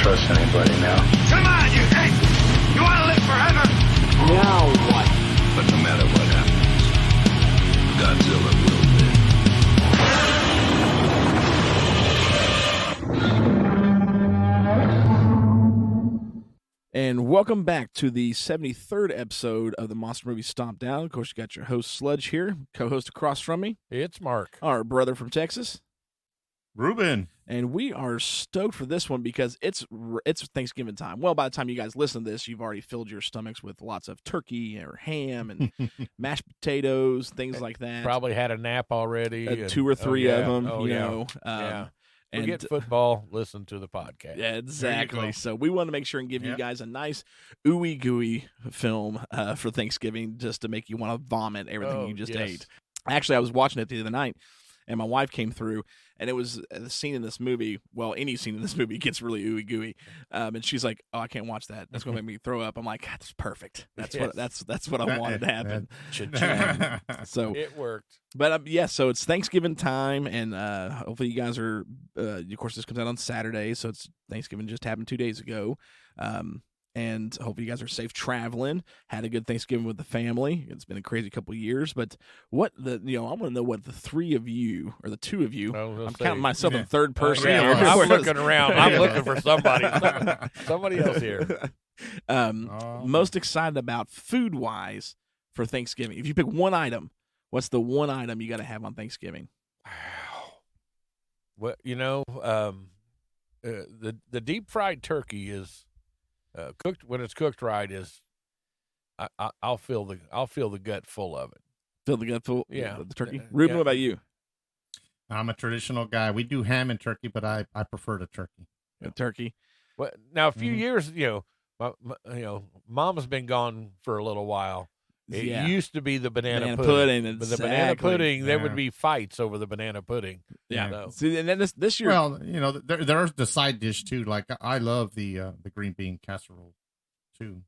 trust anybody now. Come on, you ape! You want to live forever? Now what? But no matter what happens, Godzilla will live. And welcome back to the 73rd episode of the Monster Movie Stompdown. Of course, you got your host Sludge here, co-host across from me. It's Mark. Our brother from Texas. Ruben. And we are stoked for this one because it's Thanksgiving time. Well, by the time you guys listen to this, you've already filled your stomachs with lots of turkey or ham and mashed potatoes, things like that. Probably had a nap already. 2 or 3 of them, you know. Forget football, listen to the podcast. Yeah, exactly. So we want to make sure and give you guys a nice ooey gooey film for Thanksgiving just to make you want to vomit everything you just ate. Actually, I was watching it the other night, and my wife came through, and it was the scene in this movie. Well, any scene in this movie gets really ooey gooey, and she's like, "Oh, I can't watch that. That's going to make me throw up." I'm like, "That's perfect. That's what I wanted to happen." So it worked. But so it's Thanksgiving time, and hopefully you guys are. Of course, this comes out on Saturday, so it's Thanksgiving just happened 2 days ago. And hopefully you guys are safe traveling. Had a good Thanksgiving with the family. It's been a crazy couple of years, but I want to know what the three of you or the two of you. I'm counting myself in third person. I'm looking around. I'm looking for somebody else here. Most excited about food wise for Thanksgiving. If you pick one item, what's the one item you got to have on Thanksgiving? Well, the deep fried turkey is. Cooked when it's cooked right is, I'll feel the gut full of it. Fill the gut full, of the turkey. Ruben, what about you? I'm a traditional guy. We do ham and turkey, but I prefer the turkey. The turkey. Well, now a few years, Mom's been gone for a little while. It used to be the banana pudding. But the banana pudding, there would be fights over the banana pudding. Yeah. See, and then this year, well, there's the side dish too. Like I love the green bean casserole too.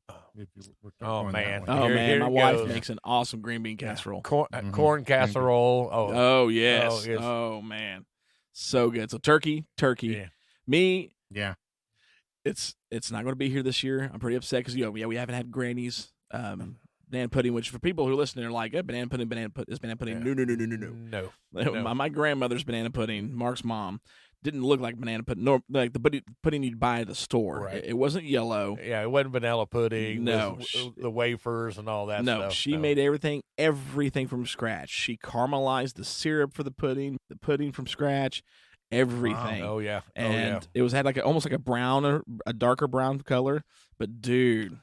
Man, my wife makes an awesome green bean casserole. Corn casserole. Oh yes. Oh man, so good. So turkey. Yeah. Me. Yeah. It's not going to be here this year. I'm pretty upset because we haven't had Granny's. Banana pudding, which for people who listen, they're like, banana pudding. Is banana pudding? No. My grandmother's banana pudding, Mark's mom, didn't look like banana pudding, nor like the pudding you'd buy at the store. Right. It wasn't yellow. Yeah, it wasn't vanilla pudding. No. The wafers and all that stuff. No, she made everything from scratch. She caramelized the syrup for the pudding from scratch, everything. Wow. Oh, yeah. And it had almost like a brown or a darker brown color. But, dude...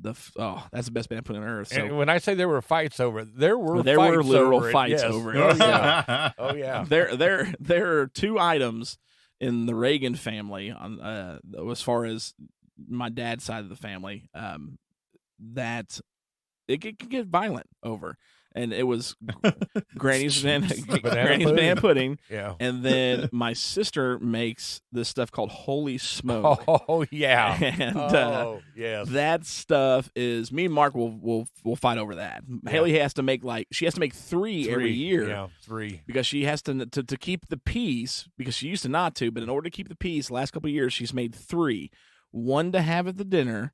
that's the best banana pudding on earth. So and when I say there were fights over it, there were literal fights yes. over it. Oh yeah. Oh yeah. There are two items in the Reagan family on as far as my dad's side of the family that it could get violent over. And it was Granny's banana pudding. Yeah. And then my sister makes this stuff called Holy Smoke. Oh, yeah. And yes. That stuff is, me and Mark will fight over that. Yeah. Haley has to make three every year. Yeah, 3. Because she has to keep the peace, because she used to not to, but in order to keep the peace, the last couple of years, she's made 3. 1 to have at the dinner,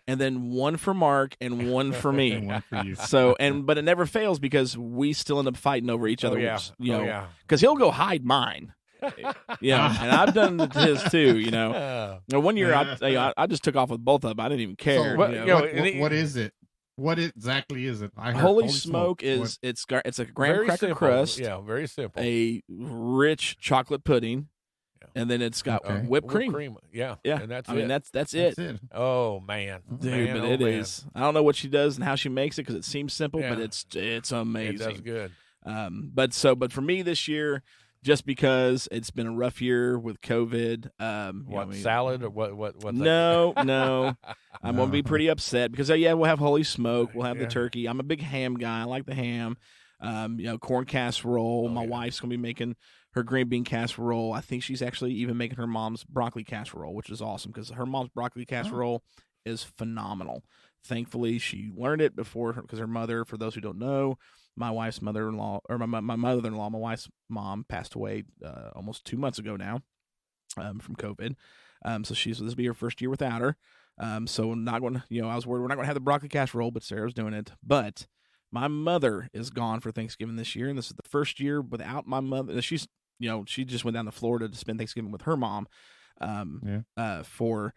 and then 1 for Mark and 1 for me. 1 for you. So, but it never fails because we still end up fighting over each other. Because he'll go hide mine. And I've done it to his too. Now, one year I just took off with both of them. I didn't even care. So, what is it? What exactly is it? Holy Smoke is it's a graham cracker crust. Yeah, very simple. A rich chocolate pudding. And then it's got whipped cream. Yeah. And that's I mean, that's it. Oh, man. Dude, but it is. I don't know what she does and how she makes it because it seems simple, but it's amazing. It does good. But for me this year, just because it's been a rough year with COVID. Salad or what? No. I'm going to be pretty upset because, we'll have Holy Smoke. We'll have the turkey. I'm a big ham guy. I like the ham. Corn casserole. My wife's going to be making her green bean casserole. I think she's actually even making her mom's broccoli casserole, which is awesome because her mom's broccoli casserole is phenomenal. Thankfully, she learned it before because her mother, for those who don't know, my wife's mother-in-law, or my mother-in-law, my wife's mom passed away almost 2 months ago now from COVID. So this will be her first year without her. So not going to, I was worried we're not going to have the broccoli casserole, but Sarah's doing it. But my mother is gone for Thanksgiving this year, and this is the first year without my mother. She's, she just went down to Florida to spend Thanksgiving with her mom, for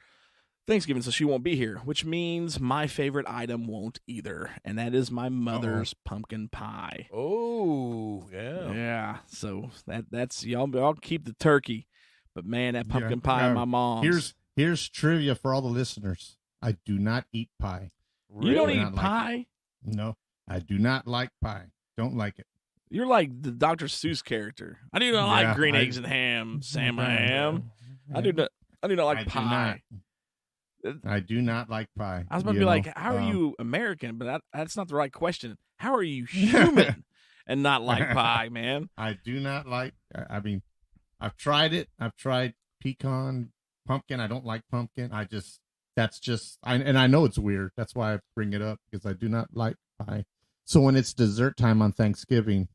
Thanksgiving, so she won't be here, which means my favorite item won't either, and that is my mother's pumpkin pie. Oh, yeah. Yeah, so that's y'all keep the turkey, but man, that pumpkin pie, my mom's. Here's trivia for all the listeners. I do not eat pie. You don't eat Like pie? No, I do not like pie. Don't like it. You're like the Dr. Seuss character. I do not like green eggs and ham, Sam. I am. I do not like pie. I do not like pie. I was about to be like, how are you American? But that's not the right question. How are you human and not like pie, man? I do not like, I mean, I've tried it. I've tried pecan, pumpkin. I don't like pumpkin. I know it's weird. That's why I bring it up, because I do not like pie. So when it's dessert time on Thanksgiving,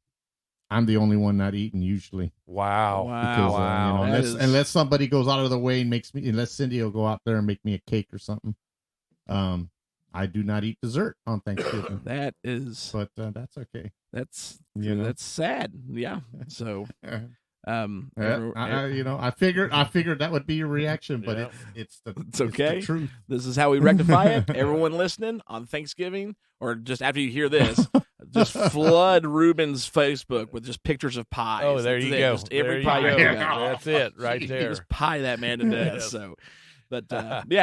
I'm the only one not eating usually. Wow. Because, unless somebody goes out of the way and unless Cindy will go out there and make me a cake or something. I do not eat dessert on Thanksgiving. That is, but that's okay. That's sad. Yeah. So, I figured that would be your reaction, but it's okay. The truth. This is how we rectify it. Everyone listening on Thanksgiving, or just after you hear this, just flood Ruben's Facebook with just pictures of pies. Oh, there you go. Just every there pie. you go. That's it right there. Just pie that man to death. So, but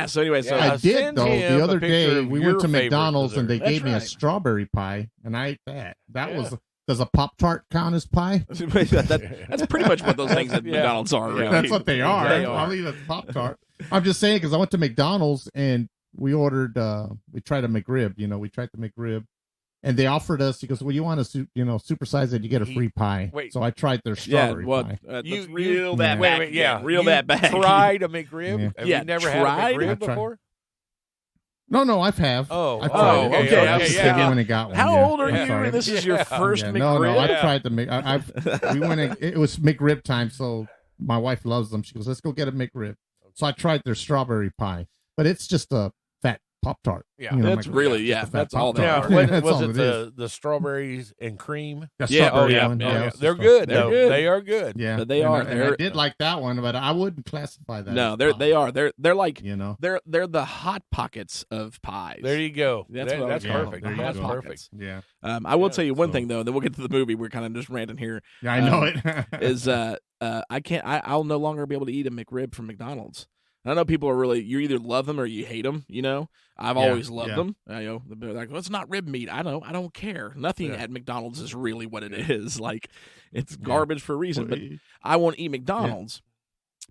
So anyway, so I did though. The other day we went to McDonald's and they gave me a right. strawberry pie, and I ate that. Does a Pop-Tart count as pie? That's pretty much what those things at McDonald's are. Really. That's what they are. They are. I'll eat a Pop-Tart. I'm just saying, because I went to McDonald's and we ordered, we tried a McRib. We tried the McRib, and they offered us. He goes, "Well, you want to, supersize it? You get a free pie." Wait. So I tried their strawberry pie. You reel that back. Reel that back. Tried a McRib? Yeah. Have you never had a McRib before? No, I've had. Okay. I was just thinking when I got one. How old are you? Sorry. This is your first McRib? No, I've tried the we went in, it was McRib time, so my wife loves them. She goes, "Let's go get a McRib." So I tried their strawberry pie, but it's just a fat Pop-Tart. Yeah, that's really, that's all they are. Was it the strawberries and cream? Strawberry one. They're good. They are good. Yeah, but they are. I did like that one, but I wouldn't classify that. No, they are. They're like, they're the hot pockets of pies. There you go. That's perfect. That's perfect. Yeah. I will tell you one thing though. Then we'll get to the movie. We're kind of just ranting here. Yeah, I know it. Is I'll no longer be able to eat a McRib from McDonald's. I know people are really, you either love them or you hate them, I've always loved them. They're like, well, it's not rib meat. I don't care. Nothing at McDonald's is really what it is. Like, it's garbage for a reason. But I won't eat McDonald's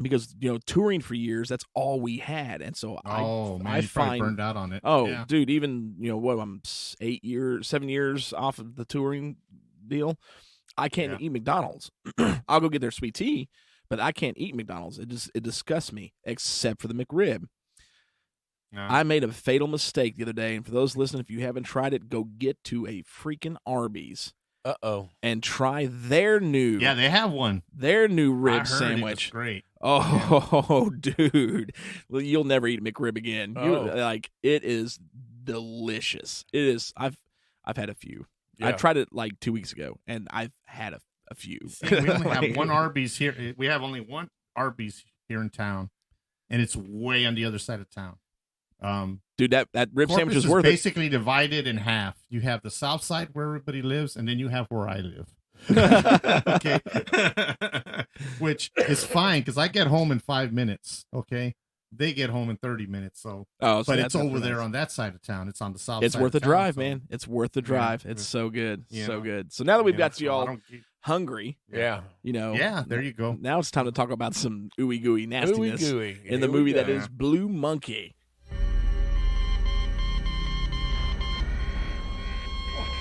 because, touring for years, that's all we had. And so I find burned out on it. Oh, dude, even, I'm 7 years off of the touring deal. I can't eat McDonald's. I'll go get their sweet tea. But I can't eat McDonald's. It disgusts me, except for the McRib. No. I made a fatal mistake the other day, and for those listening, if you haven't tried it, go get to a freaking Arby's. And try their new. Yeah, they have one. Their new rib sandwich. It was great. Oh, dude. Well, you'll never eat McRib again. It is delicious. It is. I've had a few. I tried it like 2 weeks ago, and I've had a few. See, we only have one Arby's here. We have only one Arby's here in town, and it's way on the other side of town. Dude, that rib sandwich is worth basically divided in half. You have the south side where everybody lives, and then you have where I live. Okay. Which is fine because I get home in 5 minutes. Okay. They get home in 30 minutes. But it's over there on that side of town. It's on the south side. It's worth the drive, man. It's worth the drive. It's so good. So good. So now that we've got you all hungry. Yeah. There you go. Now it's time to talk about some ooey gooey nastiness in the movie that is Blue Monkey.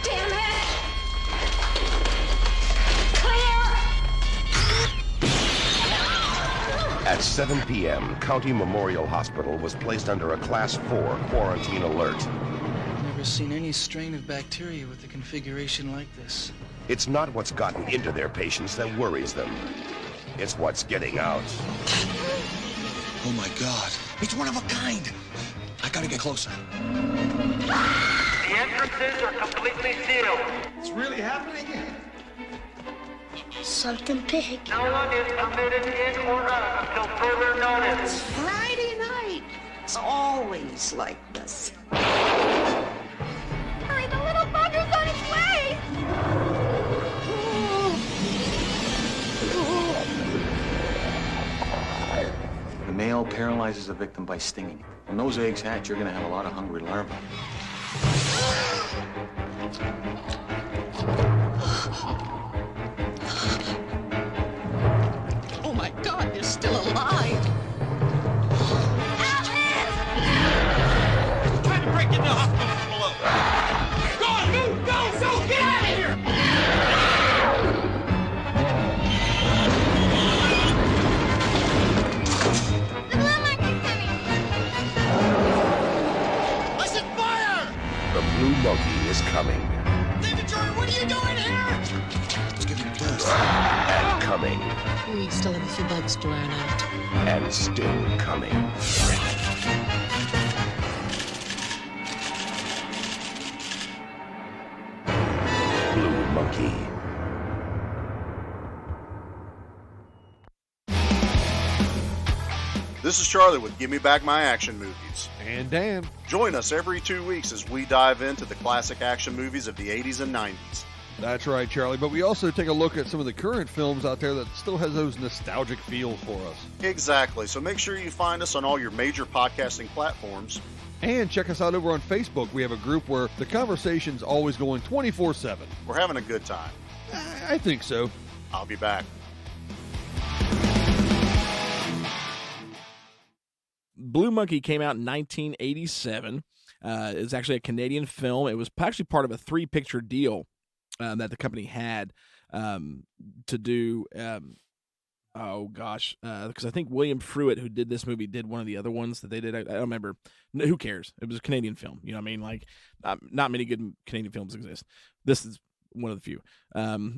Damn it! Clear! At 7 p.m., County Memorial Hospital was placed under a Class 4 quarantine alert. I've never seen any strain of bacteria with a configuration like this. It's not what's gotten into their patients that worries them. It's what's getting out. Oh my God. It's one of a kind. I gotta get closer. The entrances are completely sealed. It's really happening? Something big. No one is permitted in or out until further notice. Friday night. It's always like this. Hurry, the little bugger's on its way! The male paralyzes the victim by stinging. When those eggs hatch, you're gonna have a lot of hungry larvae. Oh my God, you're still alive! Trying to break into the hospital from below. Go on, move! Go! Get out of here! I said fire! The Blue Monkey is coming. David Jordan, what are you doing here? Let's give him a test. And coming. We still have a few bugs to iron out. And still coming. Blue Monkey. This is Charlie with Give Me Back My Action Movies. And Dan. Join us every 2 weeks as we dive into the classic action movies of the 80s and 90s. That's right, Charlie. But we also take a look at some of the current films out there that still has those nostalgic feels for us. Exactly. So make sure you find us on all your major podcasting platforms. And check us out over on Facebook. We have a group where the conversation's always going 24/7. We're having a good time. I think so. I'll be back. Blue Monkey came out in 1987. It's actually a Canadian film. It was actually part of a 3-picture deal that the company had to do. Because I think William Fruitt, who did this movie, did one of the other ones that they did. I don't remember. Who cares? It was a Canadian film. You know what I mean? Like, not many good Canadian films exist. This is one of the few.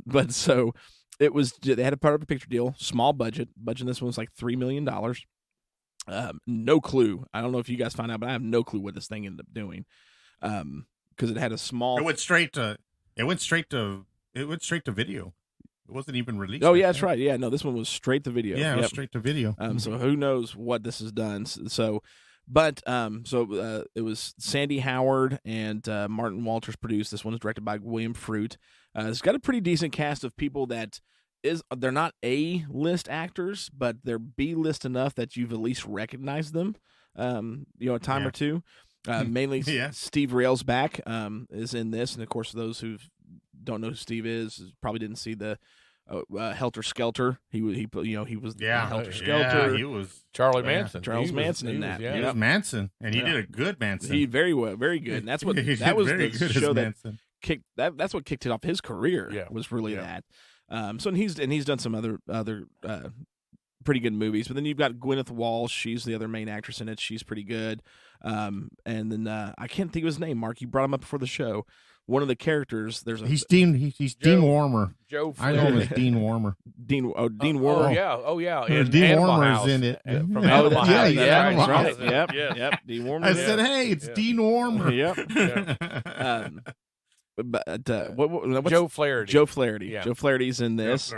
But so it was. They had a part of a picture deal, small budget. Budget this one was like $3 million. No clue. I don't know if you guys find out, but I have no clue what this thing ended up doing. Because it had a small. It went straight to video. It wasn't even released. Oh yeah, that's right. Yeah, no, this one was straight to video. Yeah, it was straight to video. So who knows what this has done? So it was Sandy Howard and Martin Walters produced. This one is directed by William Fruitt. It's got a pretty decent cast of people that they're not A-list actors, but they're B-list enough that you've at least recognized them, a time or two. Mainly Steve Railsback is in this, and of course those who don't know who Steve is probably didn't see the Helter Skelter. He was Helter Skelter. He was Charlie Manson. Charles Manson in that. He was Manson, and he did a good Manson. He very good. And that's what that was the show that kicked that. That's what kicked it off his career. Yeah. Was really that. So he's done some other pretty good movies. But then you've got Gwyneth Walsh. She's the other main actress in it. She's pretty good. And then I can't think of his name. Mark, you brought him up before the show. One of the characters. He's Dean Warmer. Joe. I know him as Dean Warmer. Dean Warmer. Dean Warmer's in it. From Animal House. That's right. Yep. Dean Warmer. I said, hey, it's Dean Warmer. Yep. Joe Flaherty. Joe Flaherty. Yeah. Joe Flaherty's in this,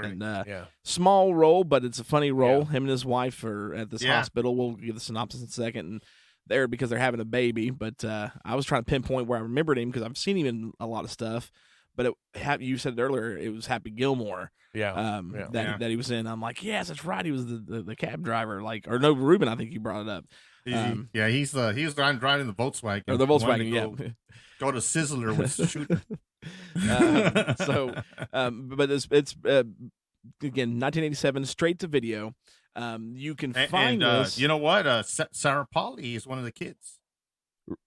small role, but it's a funny role. Him and his wife are at this hospital. We'll give the synopsis in a second. And they're because they're having a baby. But I was trying to pinpoint where I remembered him because I've seen him in a lot of stuff. But you said it earlier, it was Happy Gilmore. That he was in. I'm like, yes, that's right. He was the cab driver. Ruben, I think you brought it up. He was driving the Volkswagen. Or the Volkswagen, Go to Sizzler with shooting. But it's again 1987, straight to video. You can find this. You know what? Sarah Polly is one of the kids.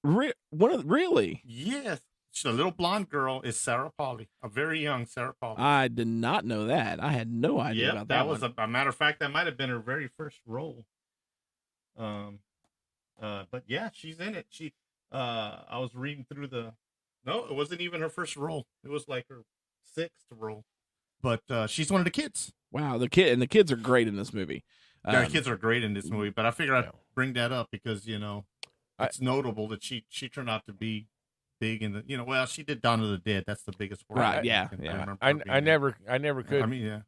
Really? Yes. The little blonde girl is Sarah Polly, a very young Sarah Polly. I did not know that. I had no idea about that. That was a matter of fact. That might have been her very first role. But yeah, she's in it. I was reading through no, it wasn't even her first role. It was like her 6th role. But she's one of the kids. Wow, the kids are great in this movie. The kids are great in this movie, but I figured I'd bring that up because it's notable that she turned out to be big in the she did Dawn of the Dead. That's the biggest one. Right? Yeah. I never could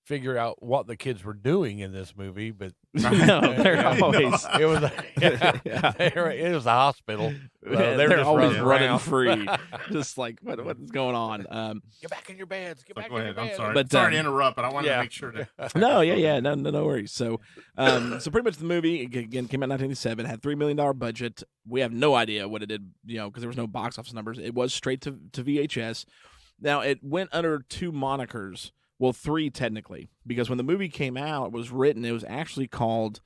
figure out what the kids were doing in this movie, but no, they're always it was it was a hospital. They're always running free, just like what's going on. Get back in your beds. Get back go in ahead. your beds. I'm sorry. But, sorry to interrupt, but I wanted to make sure to. No worries. So, so pretty much the movie again came out in 1987, had $3 million budget. We have no idea what it did, because there was no box office numbers. It was straight to VHS. Now it went under 2 monikers. Well, 3 technically, because when the movie came out, it was actually called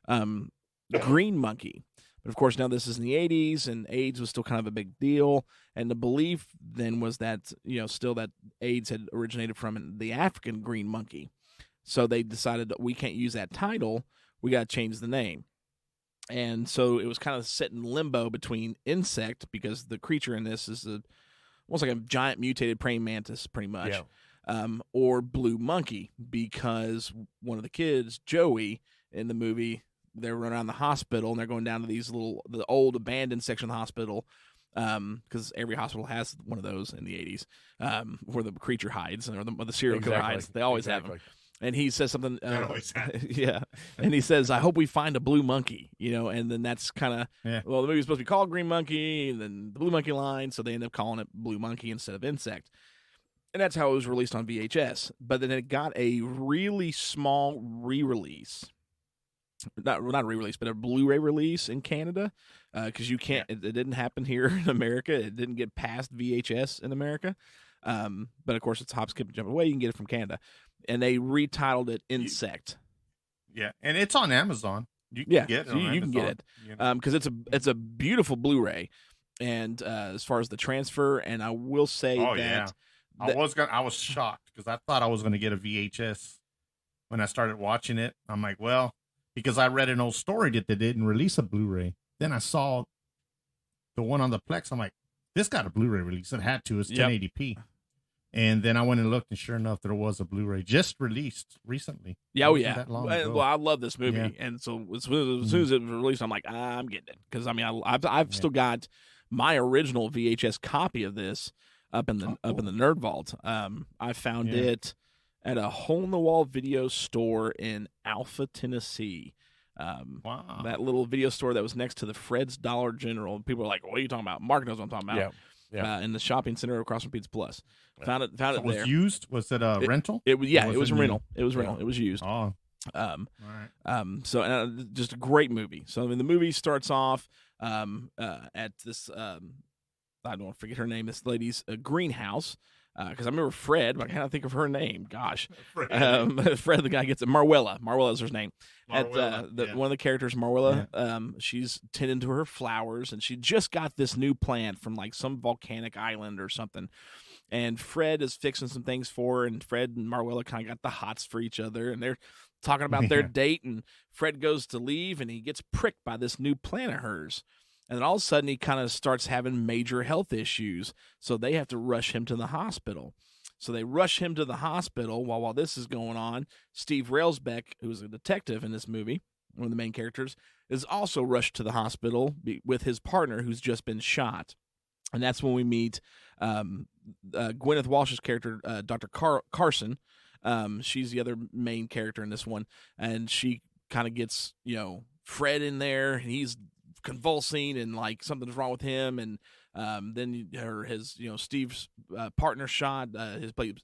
Green Monkey. But of course, now this is in the 80s, and AIDS was still kind of a big deal. And the belief then was that, still that AIDS had originated from the African green monkey. So they decided that we can't use that title. We got to change the name. And so it was kind of set in limbo between insect, because the creature in this is almost like a giant mutated praying mantis, pretty much. Yeah. Or blue monkey, because one of the kids, Joey, in the movie, they're running around the hospital and they're going down to the old abandoned section of the hospital, because every hospital has one of those in the 80s, where the creature hides or the serial killer hides. They always have them. And he says something, yeah. And he says, "I hope we find a blue monkey," and then that's kind of, well, the movie's supposed to be called Green Monkey, and then the Blue Monkey line, so they end up calling it Blue Monkey instead of Insect. And that's how it was released on VHS. But then it got a really small re-release. Not re-release, but a Blu-ray release in Canada. Because you can't, it didn't happen here in America. It didn't get past VHS in America. But of course, it's hop, skip, and jump away. You can get it from Canada. And they retitled it Insect. Yeah, and it's on Amazon. You can get it. You can get it. Because it's a beautiful Blu-ray. And as far as the transfer, and I will say I was shocked because I thought I was going to get a VHS when I started watching it. I'm like, well, because I read an old story that they didn't release a Blu-ray. Then I saw the one on the Plex. I'm like, this got a Blu-ray release. It had to. It's 1080p. And then I went and looked, and sure enough, there was a Blu-ray just released recently. Yeah, That long ago. Well, I love this movie, and so as soon as it was released, I'm like, I'm getting it, because I've still got my original VHS copy of this. Up in the Nerd Vault. I found it at a hole-in-the-wall video store in Alpha, Tennessee. Wow. That little video store that was next to the Fred's Dollar General. People are like, "What are you talking about?" Mark knows what I'm talking about. Yeah. In the shopping center across from Pizza Plus. Found it was there. Used? Was it a rental? It was. Yeah, it was a rental. It was rental. It was used. Oh. All right. So just a great movie. So the movie starts off at this. I don't forget her name. This lady's greenhouse, because I remember Fred, but I can't think of her name. Gosh, Fred, the guy gets it. Marwella. Marwella is her name. One of the characters, Marwella. She's tending to her flowers, and she just got this new plant from like some volcanic island or something. And Fred is fixing some things for her, and Fred and Marwella kind of got the hots for each other, and they're talking about their date. And Fred goes to leave, and he gets pricked by this new plant of hers. And then all of a sudden, he kind of starts having major health issues. So they have to rush him to the hospital. So they rush him to the hospital. While this is going on, Steve Railsbeck, who's a detective in this movie, one of the main characters, is also rushed to the hospital with his partner, who's just been shot. And that's when we meet Gwyneth Walsh's character, Dr. Carson. She's the other main character in this one. And she kind of gets, Fred in there, and he's convulsing, and like something's wrong with him, and then his Steve's partner shot.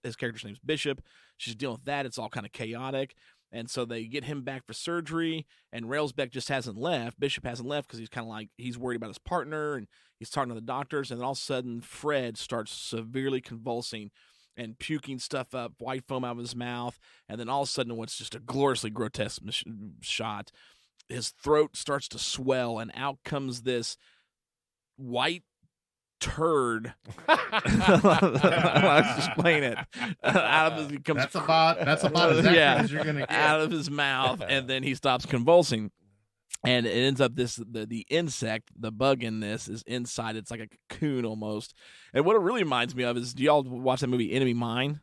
His character's name's Bishop. She's dealing with that. It's all kind of chaotic, and so they get him back for surgery. And Railsbeck just hasn't left. Bishop hasn't left because he's kind of like he's worried about his partner, and he's talking to the doctors. And then all of a sudden, Fred starts severely convulsing and puking stuff up, white foam out of his mouth, and then all of a sudden, what's just a gloriously grotesque shot. His throat starts to swell, and out comes this white turd. I'll just explain it. Out of his, that's about as accurate as you're gonna get. Out of his mouth, and then he stops convulsing, and it ends up the insect, the bug in this is inside. It's like a cocoon almost. And what it really reminds me of is, do y'all watch that movie Enemy Mine?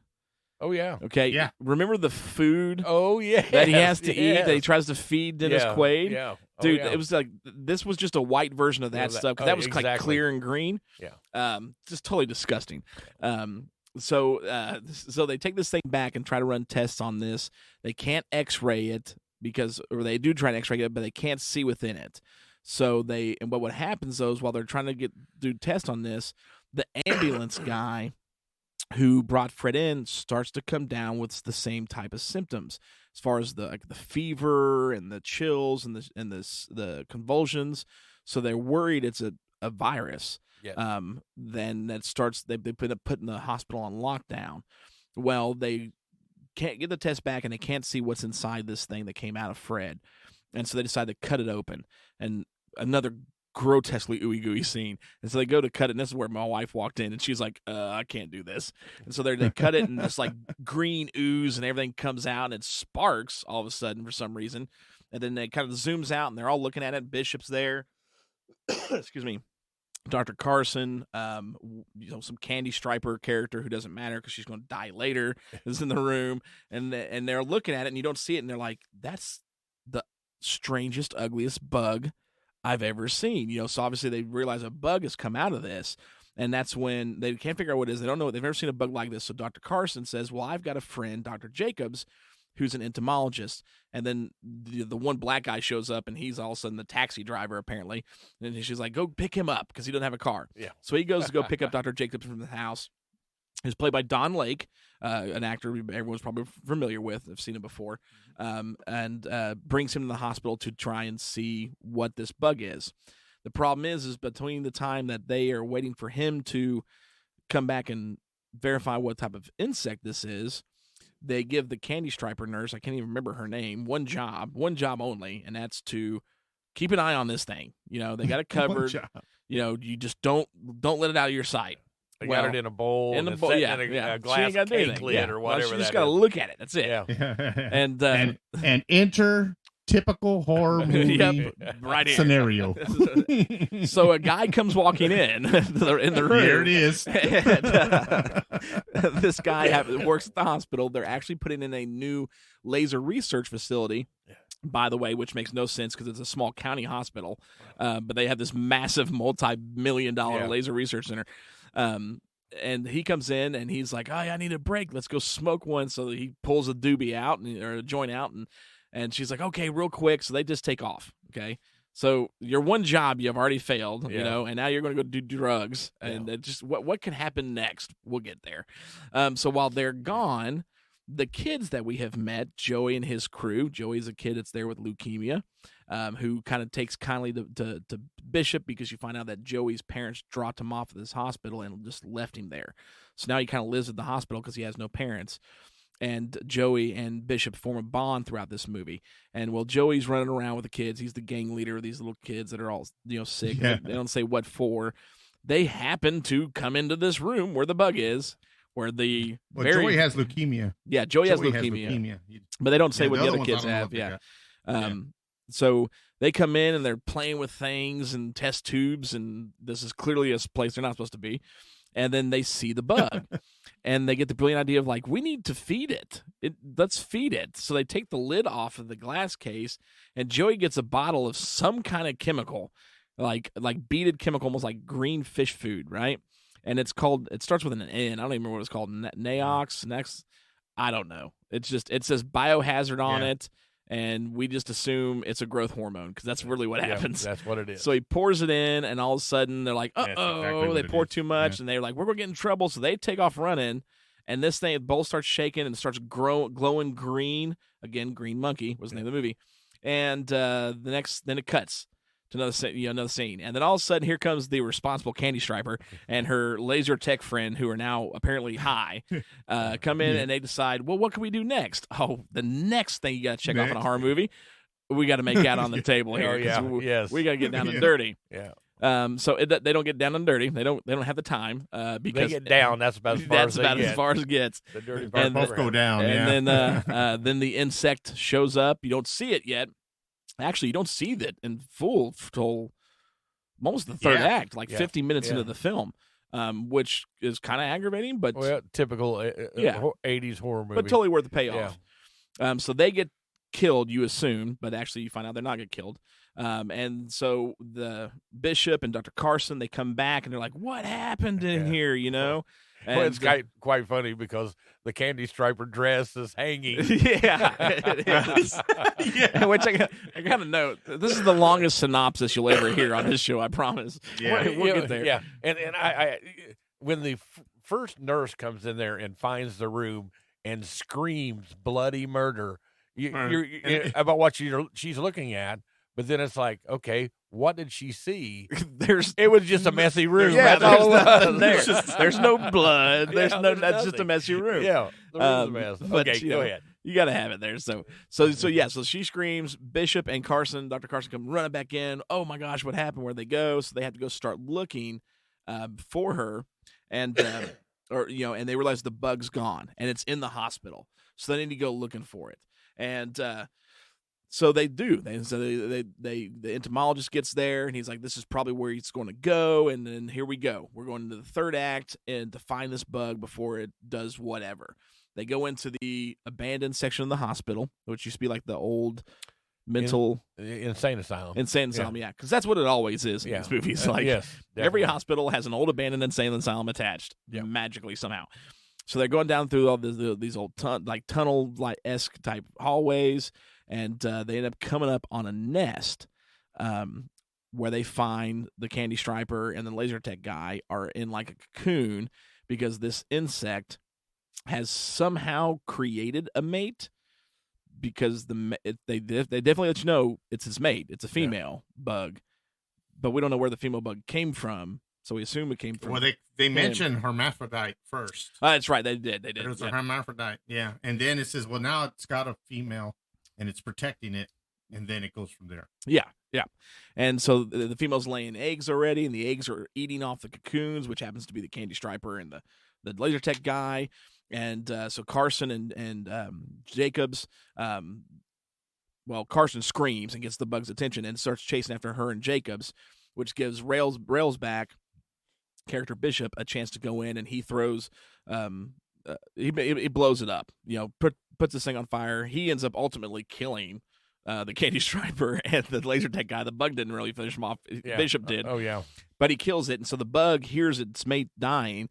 Oh yeah. Okay. Yeah. Remember the food? Oh yeah. That he has to eat. That he tries to feed Dennis Quaid. Yeah. Oh, Dude, yeah. it was like this was just a white version of that stuff because that was like clear and green. Yeah. Just totally disgusting. So they take this thing back and try to run tests on this. They can't X-ray it or they do try to X-ray it, but they can't see within it. So what happens though is while they're trying to do tests on this, the ambulance guy who brought Fred in starts to come down with the same type of symptoms as far as the fever and the chills and the convulsions. So they're worried it's a virus. Yeah. Then that starts. They've been putting the hospital on lockdown. Well, they can't get the test back, and they can't see what's inside this thing that came out of Fred, and so they decide to cut it open. And another grotesquely ooey gooey scene. And so they go to cut it, and this is where my wife walked in, and she's like, I can't do this. And so they cut it, and this like green ooze and everything comes out, and it sparks all of a sudden for some reason. And then it kind of zooms out, and they're all looking at it. Bishop's there. Excuse me. Dr. Carson, some Candy Striper character who doesn't matter because she's going to die later is in the room, and they're looking at it, and you don't see it, and they're like, that's the strangest, ugliest bug I've ever seen. So obviously they realize a bug has come out of this, and that's when they can't figure out what it is. They don't know. They've never seen a bug like this. So Dr. Carson says, well, I've got a friend, Dr. Jacobs, who's an entomologist. And then the one black guy shows up, and he's all of a sudden the taxi driver, apparently. And she's like, go pick him up because he doesn't have a car. Yeah. So he goes to go pick up Dr. Jacobs from the house. Who's played by Don Lake, an actor everyone's probably familiar with. I've seen him before. And brings him to the hospital to try and see what this bug is. The problem is between the time that they are waiting for him to come back and verify what type of insect this is, they give the Candy Striper nurse, I can't even remember her name, one job only, and that's to keep an eye on this thing. They got it covered. You just don't let it out of your sight. They got it in a bowl. In a bowl, a glass cake lid or whatever. You just got to look at it. That's it. Yeah. And enter typical horror movie right scenario. So a guy comes walking in the room. Here it is. And, this guy works at the hospital. They're actually putting in a new laser research facility. By the way, which makes no sense because it's a small county hospital, but they have this massive multi-million-dollar laser research center. And he comes in and he's like, "Oh, I need a break. Let's go smoke one." So he pulls a doobie out or a joint out, and she's like, "Okay, real quick." So they just take off. Okay, so your one job you've already failed, and now you're going to go do drugs, and it just what can happen next? We'll get there. So while they're gone, the kids that we have met, Joey and his crew. Joey's a kid that's there with leukemia, who kind of takes kindly to Bishop because you find out that Joey's parents dropped him off at this hospital and just left him there. So now he kind of lives at the hospital because he has no parents. And Joey and Bishop form a bond throughout this movie. And while Joey's running around with the kids, he's the gang leader of these little kids that are all sick. Yeah. They don't say what for. They happen to come into this room where the bug is. Where Joey has leukemia. Yeah, Joey has leukemia. But they don't say what the other kids have. Yeah. So they come in and they're playing with things and test tubes, and this is clearly a place they're not supposed to be. And then they see the bug, and they get the brilliant idea of we need to feed it. Let's feed it. So they take the lid off of the glass case, and Joey gets a bottle of some kind of chemical, like beaded chemical, almost like green fish food, right? And it starts with an N. I don't even remember what it's called. Next. I don't know. It says biohazard on it, and we just assume it's a growth hormone because that's really what happens. That's what it is. So he pours it in, and all of a sudden they're like, exactly they pour too much, and they're like, we're going to get in trouble. So they take off running, and this thing, the bowl starts shaking and starts glowing green. Again, Green Monkey was the name of the movie. And then it cuts to another scene, and then all of a sudden here comes the responsible Candy Striper and her laser tech friend, who are now apparently high, come in, and they decide, well, what can we do next? Oh, the next thing you got to check off in a horror movie, we got to make out on the table here. We got to get down and dirty. So they don't get down and dirty. They don't have the time because they get down. That's about as far as it gets. The dirty part both go down. And then the insect shows up. You don't see it yet. Actually, you don't see that in full till almost the third act, 50 minutes into the film. which is kind of aggravating, but typical 80s horror movie. But totally worth the payoff. Yeah. So they get killed, you assume, but actually you find out they're not get killed. And so the Bishop and Dr. Carson, they come back and they're like, what happened in here, you know? And it's quite funny because the candy striper dress is hanging. Yeah, it is. Yeah. Which I got to note, this is the longest synopsis you'll ever hear on this show, I promise. Yeah. We'll get there. Yeah, and I when the first nurse comes in there and finds the room and screams bloody murder, you're about what she's looking at, but then it's like, okay, what did she see? It was just a messy room. Yeah, that's all there's nothing there. There's no blood. That's nothing. just a messy room. Yeah, the room's a mess. But, okay, go ahead. You got to have it there. So she screams. Bishop and Carson, Dr. Carson, come running back in. Oh my gosh, what happened? Where'd they go? So they have to go start looking for her, and and they realize the bug's gone and it's in the hospital. So they need to go looking for it, and so they do. The entomologist gets there, and he's like, "This is probably where he's going to go." And then here we go. We're going into the third act and to find this bug before it does whatever. They go into the abandoned section of the hospital, which used to be like the old mental insane asylum. Yeah, because that's what it always is in these movies. Like every hospital has an old abandoned insane asylum attached, magically somehow. So they're going down through all these old tunnel-esque type hallways, and they end up coming up on a nest where they find the candy striper and the laser tech guy are in like a cocoon because this insect has somehow created a mate, because they definitely let you know it's his mate. It's a female bug, but we don't know where the female bug came from, so we assume it came from. Well, they mentioned hermaphrodite first. That's right, they did. It was a hermaphrodite, yeah. And then it says, well, now it's got a female, and it's protecting it, and then it goes from there. Yeah. And so the female's laying eggs already, and the eggs are eating off the cocoons, which happens to be the candy striper and the laser tech guy. And so Carson and Jacobs, Carson screams and gets the bug's attention and starts chasing after her and Jacobs, which gives Rails back, character Bishop, a chance to go in, and he throws, he blows it up, puts this thing on fire. He ends up ultimately killing the candy striper and the laser tech guy. The bug didn't really finish him off. Yeah. Bishop did. Oh, yeah. But he kills it, and so the bug hears its mate dying,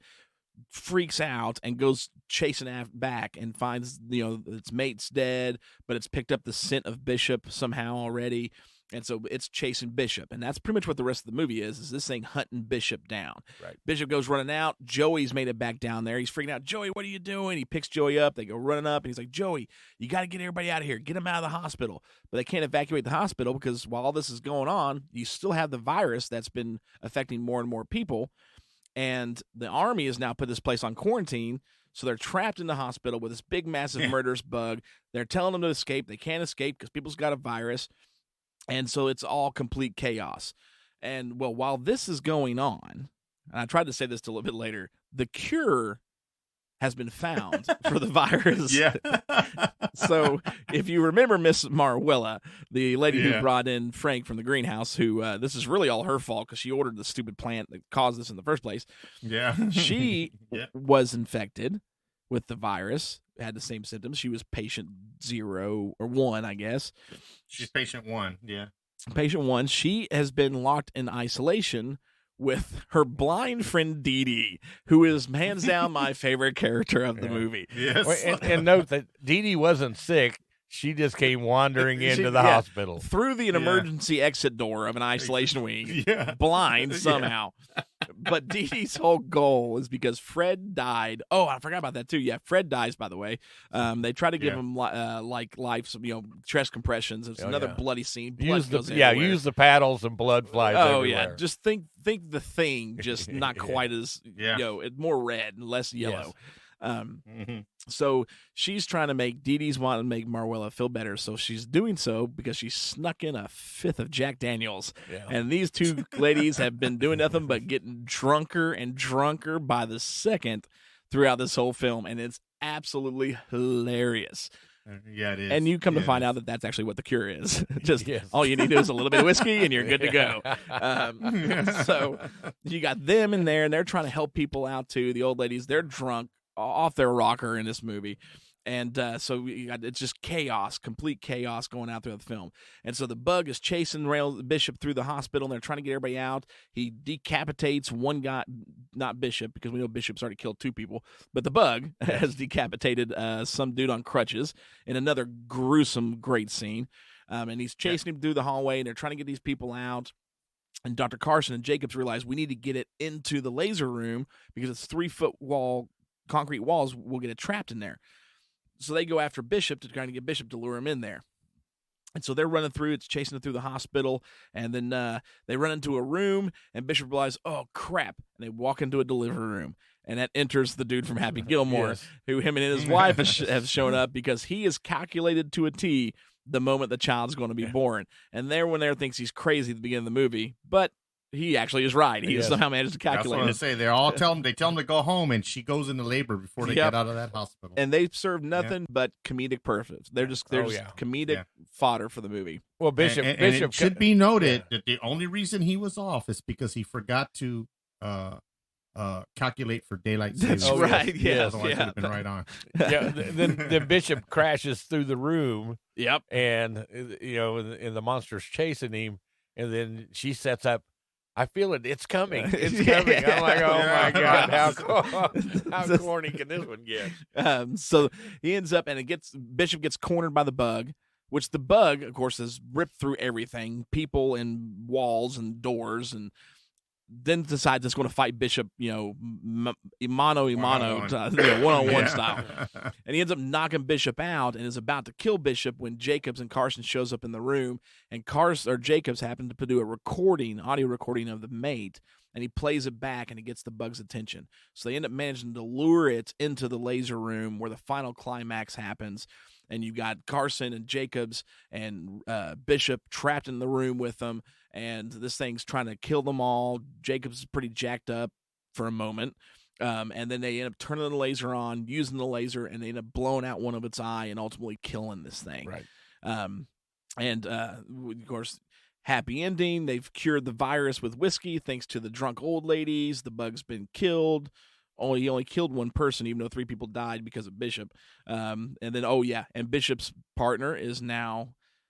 freaks out, and goes chasing back and finds its mate's dead, but it's picked up the scent of Bishop somehow already, and so it's chasing Bishop. And that's pretty much what the rest of the movie is this thing hunting Bishop down. Right. Bishop goes running out. Joey's made it back down there. He's freaking out. Joey, what are you doing? He picks Joey up. They go running up, and he's like, Joey, you got to get everybody out of here. Get them out of the hospital. But they can't evacuate the hospital because while all this is going on, you still have the virus that's been affecting more and more people. And the army has now put this place on quarantine, so they're trapped in the hospital with this big, massive murderous bug. They're telling them to escape. They can't escape because people's got a virus, and so it's all complete chaos. And, while this is going on, and I tried to say this a little bit later, the cure has been found for the virus. Yeah. So if you remember Miss Maruella, the lady who brought in Frank from the greenhouse, who this is really all her fault because she ordered the stupid plant that caused this in the first place. Yeah. She was infected with the virus, had the same symptoms. She was patient 0 or 1, I guess. She's patient 1, yeah. Patient 1. She has been locked in isolation with her blind friend Dee Dee, who is hands down my favorite character of the movie. Yes. And note that Dee Dee wasn't sick. She just came wandering into the hospital. Through the emergency exit door of an isolation wing, blind somehow. But Dee Dee's whole goal is because Fred died. Oh, I forgot about that too. Yeah, Fred dies, by the way. They try to give him life, chest compressions. It's another bloody scene. Blood goes everywhere. Use the paddles and blood flies everywhere. Yeah, just think the thing, just not quite as more red and less yellow. Yes. So she's trying to Dee Dee's wanting to make Maruella feel better. So she's doing so because she snuck in a 5th of Jack Daniels. Yeah. And these two ladies have been doing nothing but getting drunker and drunker by the second throughout this whole film. And it's absolutely hilarious. Yeah, it is. And you come to find out that that's actually what the cure is. Just all you need to do is a little bit of whiskey and you're good to go. So you got them in there and they're trying to help people out too. The old ladies, they're drunk off their rocker in this movie. And so it's just chaos, complete chaos going out through the film. And so the bug is chasing Bishop through the hospital, and they're trying to get everybody out. He decapitates one guy, not Bishop, because we know Bishop's already killed 2 people, but the bug has decapitated some dude on crutches in another gruesome, great scene. And he's chasing him through the hallway, and they're trying to get these people out. And Dr. Carson and Jacobs realize we need to get it into the laser room because it's 3-foot concrete walls. We'll get it trapped in there. So they go after Bishop to try to get Bishop to lure him in there. And so they're running through, it's chasing it through the hospital, and then they run into a room, and Bishop realizes, oh, crap, and they walk into a delivery room, and that enters the dude from Happy Gilmore, who him and his wife have shown up because he is calculated to a T the moment the child's going to be born. And everyone there thinks he's crazy at the beginning of the movie, but he actually is right. He somehow managed to calculate it. That's what I say. They all tell him to go home, and she goes into labor before they get out of that hospital. And they serve nothing but comedic perfect. They're just comedic fodder for the movie. Well, Bishop it should be noted that the only reason he was off is because he forgot to calculate for daylight savings. That's right. Yes. Otherwise, would have been right on. Then Bishop crashes through the room. Yep. And and the monster's chasing him, and then she sets up. I feel it. It's coming. It's coming. I'm like, oh my God, how corny can this one get? So he ends up, and Bishop gets cornered by the bug, which the bug, of course, has ripped through everything, people and walls and doors, and then decides it's going to fight Bishop, mano a mano, one-on-one style. And he ends up knocking Bishop out and is about to kill Bishop when Jacobs and Carson shows up in the room. And Jacobs happened to do a audio recording of the mate, and he plays it back and it gets the bug's attention. So they end up managing to lure it into the laser room where the final climax happens. And you got Carson and Jacobs and Bishop trapped in the room with them, and this thing's trying to kill them all. Jacobs is pretty jacked up for a moment, and then they end up turning the laser on, using the laser, and they end up blowing out one of its eye and ultimately killing this thing. Right. Of course, happy ending. They've cured the virus with whiskey thanks to the drunk old ladies. The bug's been killed. He only killed one person, even though 3 people died because of Bishop. And Bishop's partner is now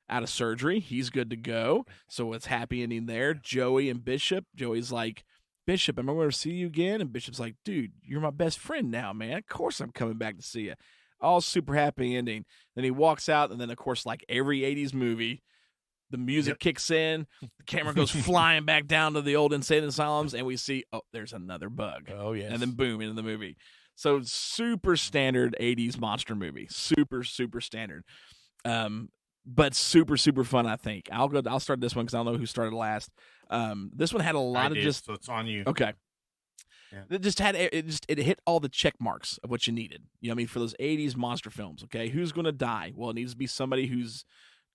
out of surgery. He's good to go. So it's happy ending there. Joey and Bishop. Joey's like, Bishop, am I going to see you again? And Bishop's like, dude, you're my best friend now, man. Of course I'm coming back to see you. All super happy ending. Then he walks out, and then, of course, like every 80s movie, the music kicks in, the camera goes flying back down to the old insane asylums, and we see, there's another bug. Oh, yes. And then boom, into the movie. So super standard 80s monster movie. Super, super standard. But super, super fun, I think. I'll start this one because I don't know who started last. This one had a lot so it's on you. Okay. Yeah. It hit all the check marks of what you needed. For those 80s monster films, okay? Who's going to die? Well, it needs to be somebody who's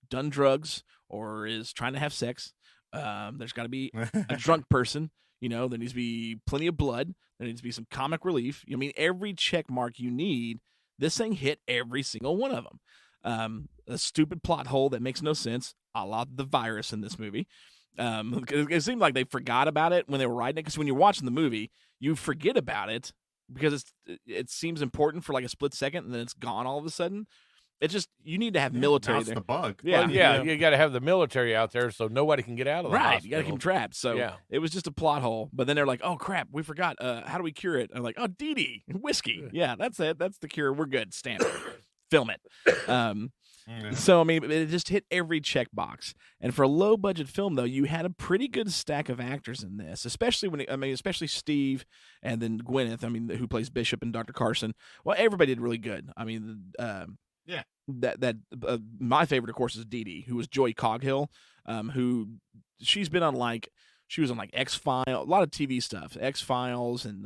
done drugs or is trying to have sex. There's got to be a drunk person. There needs to be plenty of blood. There needs to be some comic relief. Every check mark you need, this thing hit every single one of them. A stupid plot hole that makes no sense, a la the virus in this movie. It seemed like they forgot about it when they were writing it, because when you're watching the movie, you forget about it because it seems important for like a split second, and then it's gone all of a sudden. It's just, you need to have military that's there. the bug. Yeah, you got to have the military out there so nobody can get out of the hospital. You got to keep them trapped. So it was just a plot hole. But then they're like, oh, crap, we forgot. How do we cure it? And I'm like, oh, DD, whiskey. Yeah, that's it. That's the cure. We're good. Standard. Film it. So, it just hit every checkbox. And for a low-budget film, though, you had a pretty good stack of actors in this, especially especially Steve and then Gwyneth, who plays Bishop and Dr. Carson. Well, everybody did really good. My favorite, of course, is Dee Dee, who was Joy Coghill, who she was on X-Files, a lot of TV stuff, X-Files, and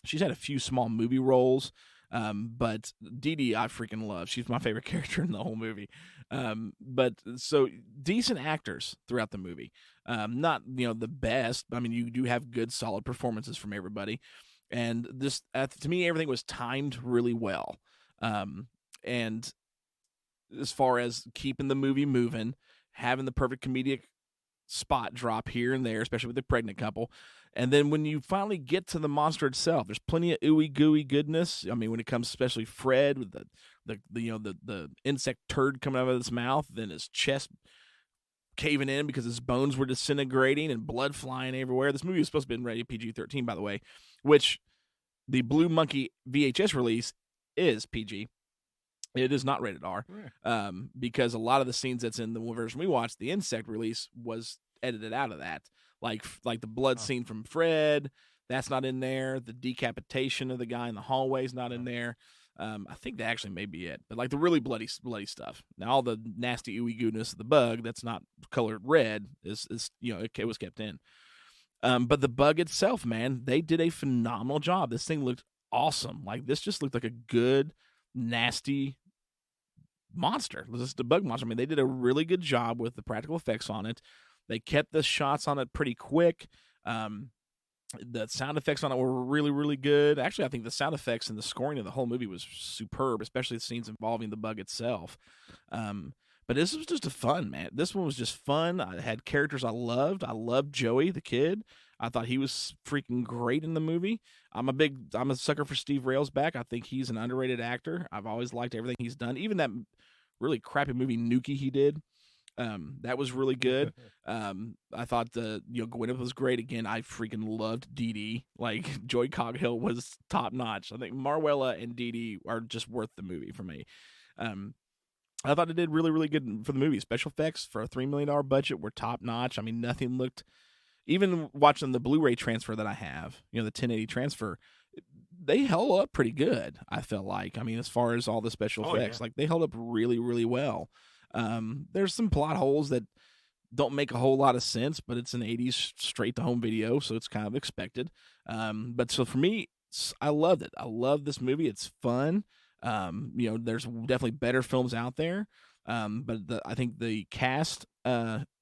she's had a few small movie roles. But Dee Dee, I freaking love. She's my favorite character in the whole movie. But so decent actors throughout the movie. Not, the best. You do have good, solid performances from everybody. And this, to me, everything was timed really well. And as far as keeping the movie moving, having the perfect comedic spot drop here and there, especially with the pregnant couple. And then when you finally get to the monster itself, there's plenty of ooey gooey goodness. I mean, when it comes especially Fred with the insect turd coming out of his mouth, then his chest caving in because his bones were disintegrating and blood flying everywhere. This movie was supposed to be rated PG-13, by the way, which the Blue Monkey VHS release is PG. It is not rated R, because a lot of the scenes that's in the version we watched, the insect release, was edited out of that. Like the blood scene from Fred, that's not in there. The decapitation of the guy in the hallway is not in there. I think that actually may be it. But like the really bloody stuff. Now all the nasty ooey goodness of the bug that's not colored red is it was kept in. But the bug itself, man, they did a phenomenal job. This thing looked awesome. Like this just looked like a good, nasty monster. This is the bug monster. I mean, they did a really good job with the practical effects on it. They kept the shots on it pretty quick. The sound effects on it were really, really good. Actually, I think the sound effects and the scoring of the whole movie was superb, especially the scenes involving the bug itself. But this was just a fun, man. This one was just fun. I had characters I loved. I loved Joey, the kid. I thought he was freaking great in the movie. I'm a sucker for Steve Railsback. I think he's an underrated actor. I've always liked everything he's done. Even that really crappy movie Nuki he did. That was really good. I thought Gwyneth was great. Again, I freaking loved Dee Dee. Like, Joy Coghill was top notch. I think Marwella and Dee Dee are just worth the movie for me. I thought it did really, really good for the movie. Special effects for a $3 million budget were top notch. I mean, nothing looked, even watching the Blu-ray transfer that I have, the 1080 transfer, they held up pretty good, I felt like. I mean, as far as all the special effects, like they held up really, really well. There's some plot holes that don't make a whole lot of sense, but it's an 80s straight to home video, so it's kind of expected. But so for me, I loved it. I love this movie. It's fun. There's definitely better films out there. But I think the cast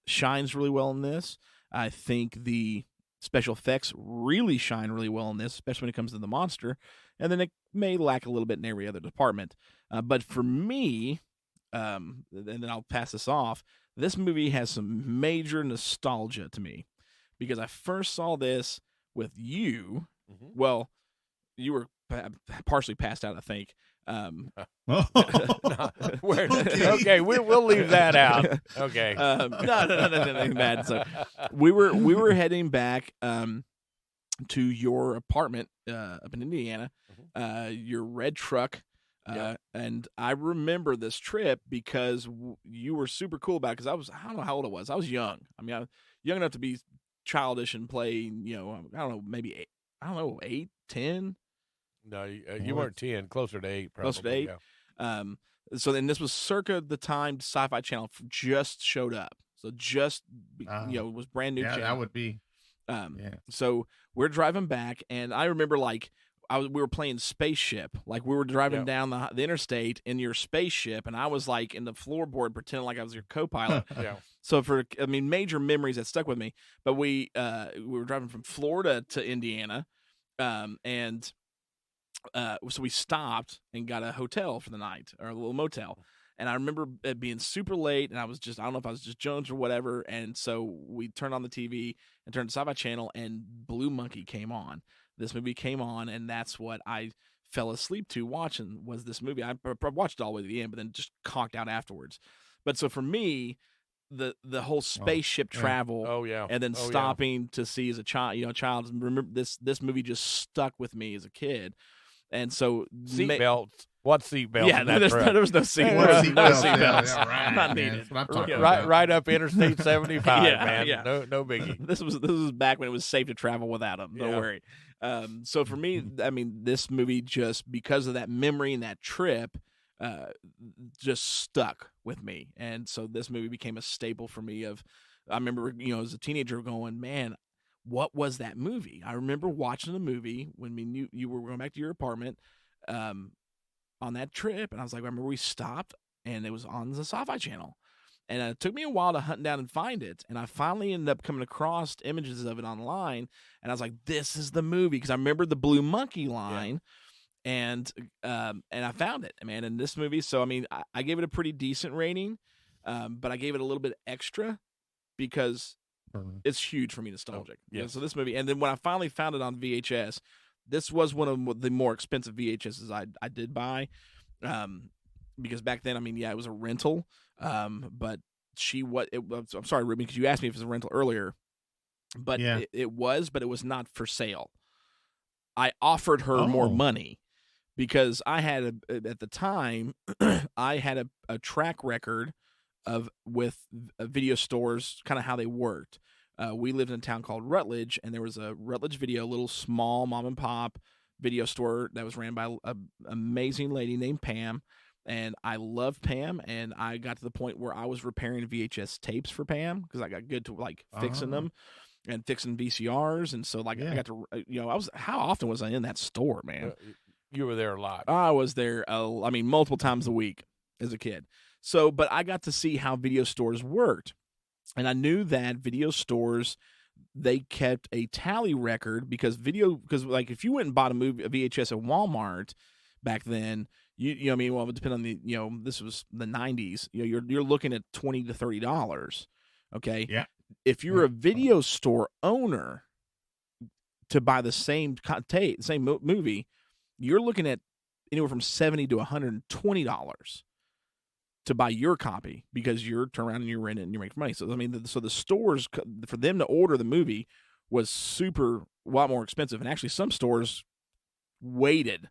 shines really well in this. I think the special effects really shine really well in this, especially when it comes to the monster. And then it may lack a little bit in every other department. But for me, and then I'll pass this off, this movie has some major nostalgia to me because I first saw this with you. Mm-hmm. Well, you were partially passed out, I think. Okay, we'll leave that out. Okay. Nothing bad. So we were heading back to your apartment up in Indiana, your red truck. And I remember this trip because you were super cool about it. Because I don't know how old I was. I was young. I mean, I was young enough to be childish and play, I don't know, maybe 8, 10. No, you weren't 10, closer to 8, probably. Closer to 8. Yeah. So then this was circa the time Sci-Fi Channel just showed up. So just, it was brand new. Yeah, channel. that would be. So we're driving back, and I remember we were playing Spaceship. Like we were driving down the interstate in your spaceship, and I was like in the floorboard pretending like I was your co-pilot. So major memories that stuck with me. But we were driving from Florida to Indiana, and so we stopped and got a hotel for the night, or a little motel. And I remember it being super late, and I don't know if I was just Jones or whatever. And so we turned on the TV and turned to Sci-Fi Channel, and Blue Monkey came on. This movie came on, and that's what I fell asleep to watching was this movie. I watched it all the way to the end, but then just conked out afterwards. But so for me, the whole spaceship travel, and then stopping to see as a child, remember this movie just stuck with me as a kid. And so seatbelts. What seatbelt? Yeah, there was no seatbelt. No seatbelts. Right, not needed. Right up Interstate 75, man. Yeah. No biggie. This was back when it was safe to travel without them. Don't worry. So for me, I mean, this movie just because of that memory and that trip, just stuck with me. And so this movie became a staple for me. I remember, as a teenager going, man, what was that movie? I remember watching the movie when you were going back to your apartment on that trip, and I was like, I remember we stopped, and it was on the Sci-Fi Channel. And it took me a while to hunt down and find it, and I finally ended up coming across images of it online, and I was like, this is the movie, because I remember the Blue Monkey line, and I found it, man, in this movie. So I mean, I gave it a pretty decent rating, but I gave it a little bit extra because it's huge for me, nostalgic. Yeah. So this movie, and then when I finally found it on VHS, this was one of the more expensive VHSs I did buy, because back then, I mean, yeah, it was a rental, but I'm sorry, Ruben, because you asked me if it was a rental earlier, but it was not for sale. I offered her more money because I had at the time I had a track record with video stores, kind of how they worked. We lived in a town called Rutledge, and there was a Rutledge Video, little small mom and pop video store that was ran by an amazing lady named Pam. And I loved Pam, and I got to the point where I was repairing VHS tapes for Pam because I got good to like fixing them and fixing VCRs. And so like I got to, how often was I in that store, man? You were there a lot. I was there, multiple times a week as a kid. So, but I got to see how video stores worked. And I knew that video stores, they kept a tally record because like if you went and bought a VHS at Walmart back then, it would depend on the, this was the 90s, you're looking at $20 to $30. Okay. Yeah. If you're a video store owner to buy the same movie, you're looking at anywhere from $70 to $120 to buy your copy because you're turn around and you rent it and you make money. So I mean, so the stores, for them to order the movie was a lot more expensive, and actually some stores waited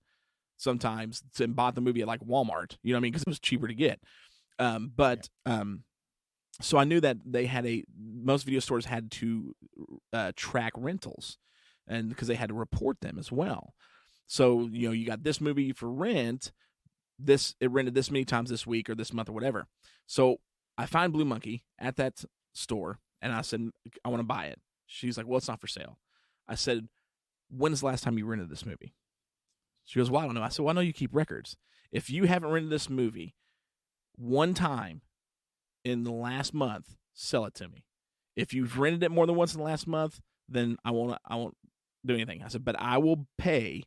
sometimes and bought the movie at like Walmart, you know what I mean? Because it was cheaper to get. So I knew that they had most video stores had to track rentals, and because they had to report them as well. So, you got this movie for rent, it rented this many times this week or this month or whatever. So I find Blue Monkey at that store, and I said, I want to buy it. She's like, well, it's not for sale. I said, when's the last time you rented this movie? She goes, well, I don't know. I said, well, I know you keep records. If you haven't rented this movie one time in the last month, sell it to me. If you've rented it more than once in the last month, then I won't do anything. I said, but I will pay.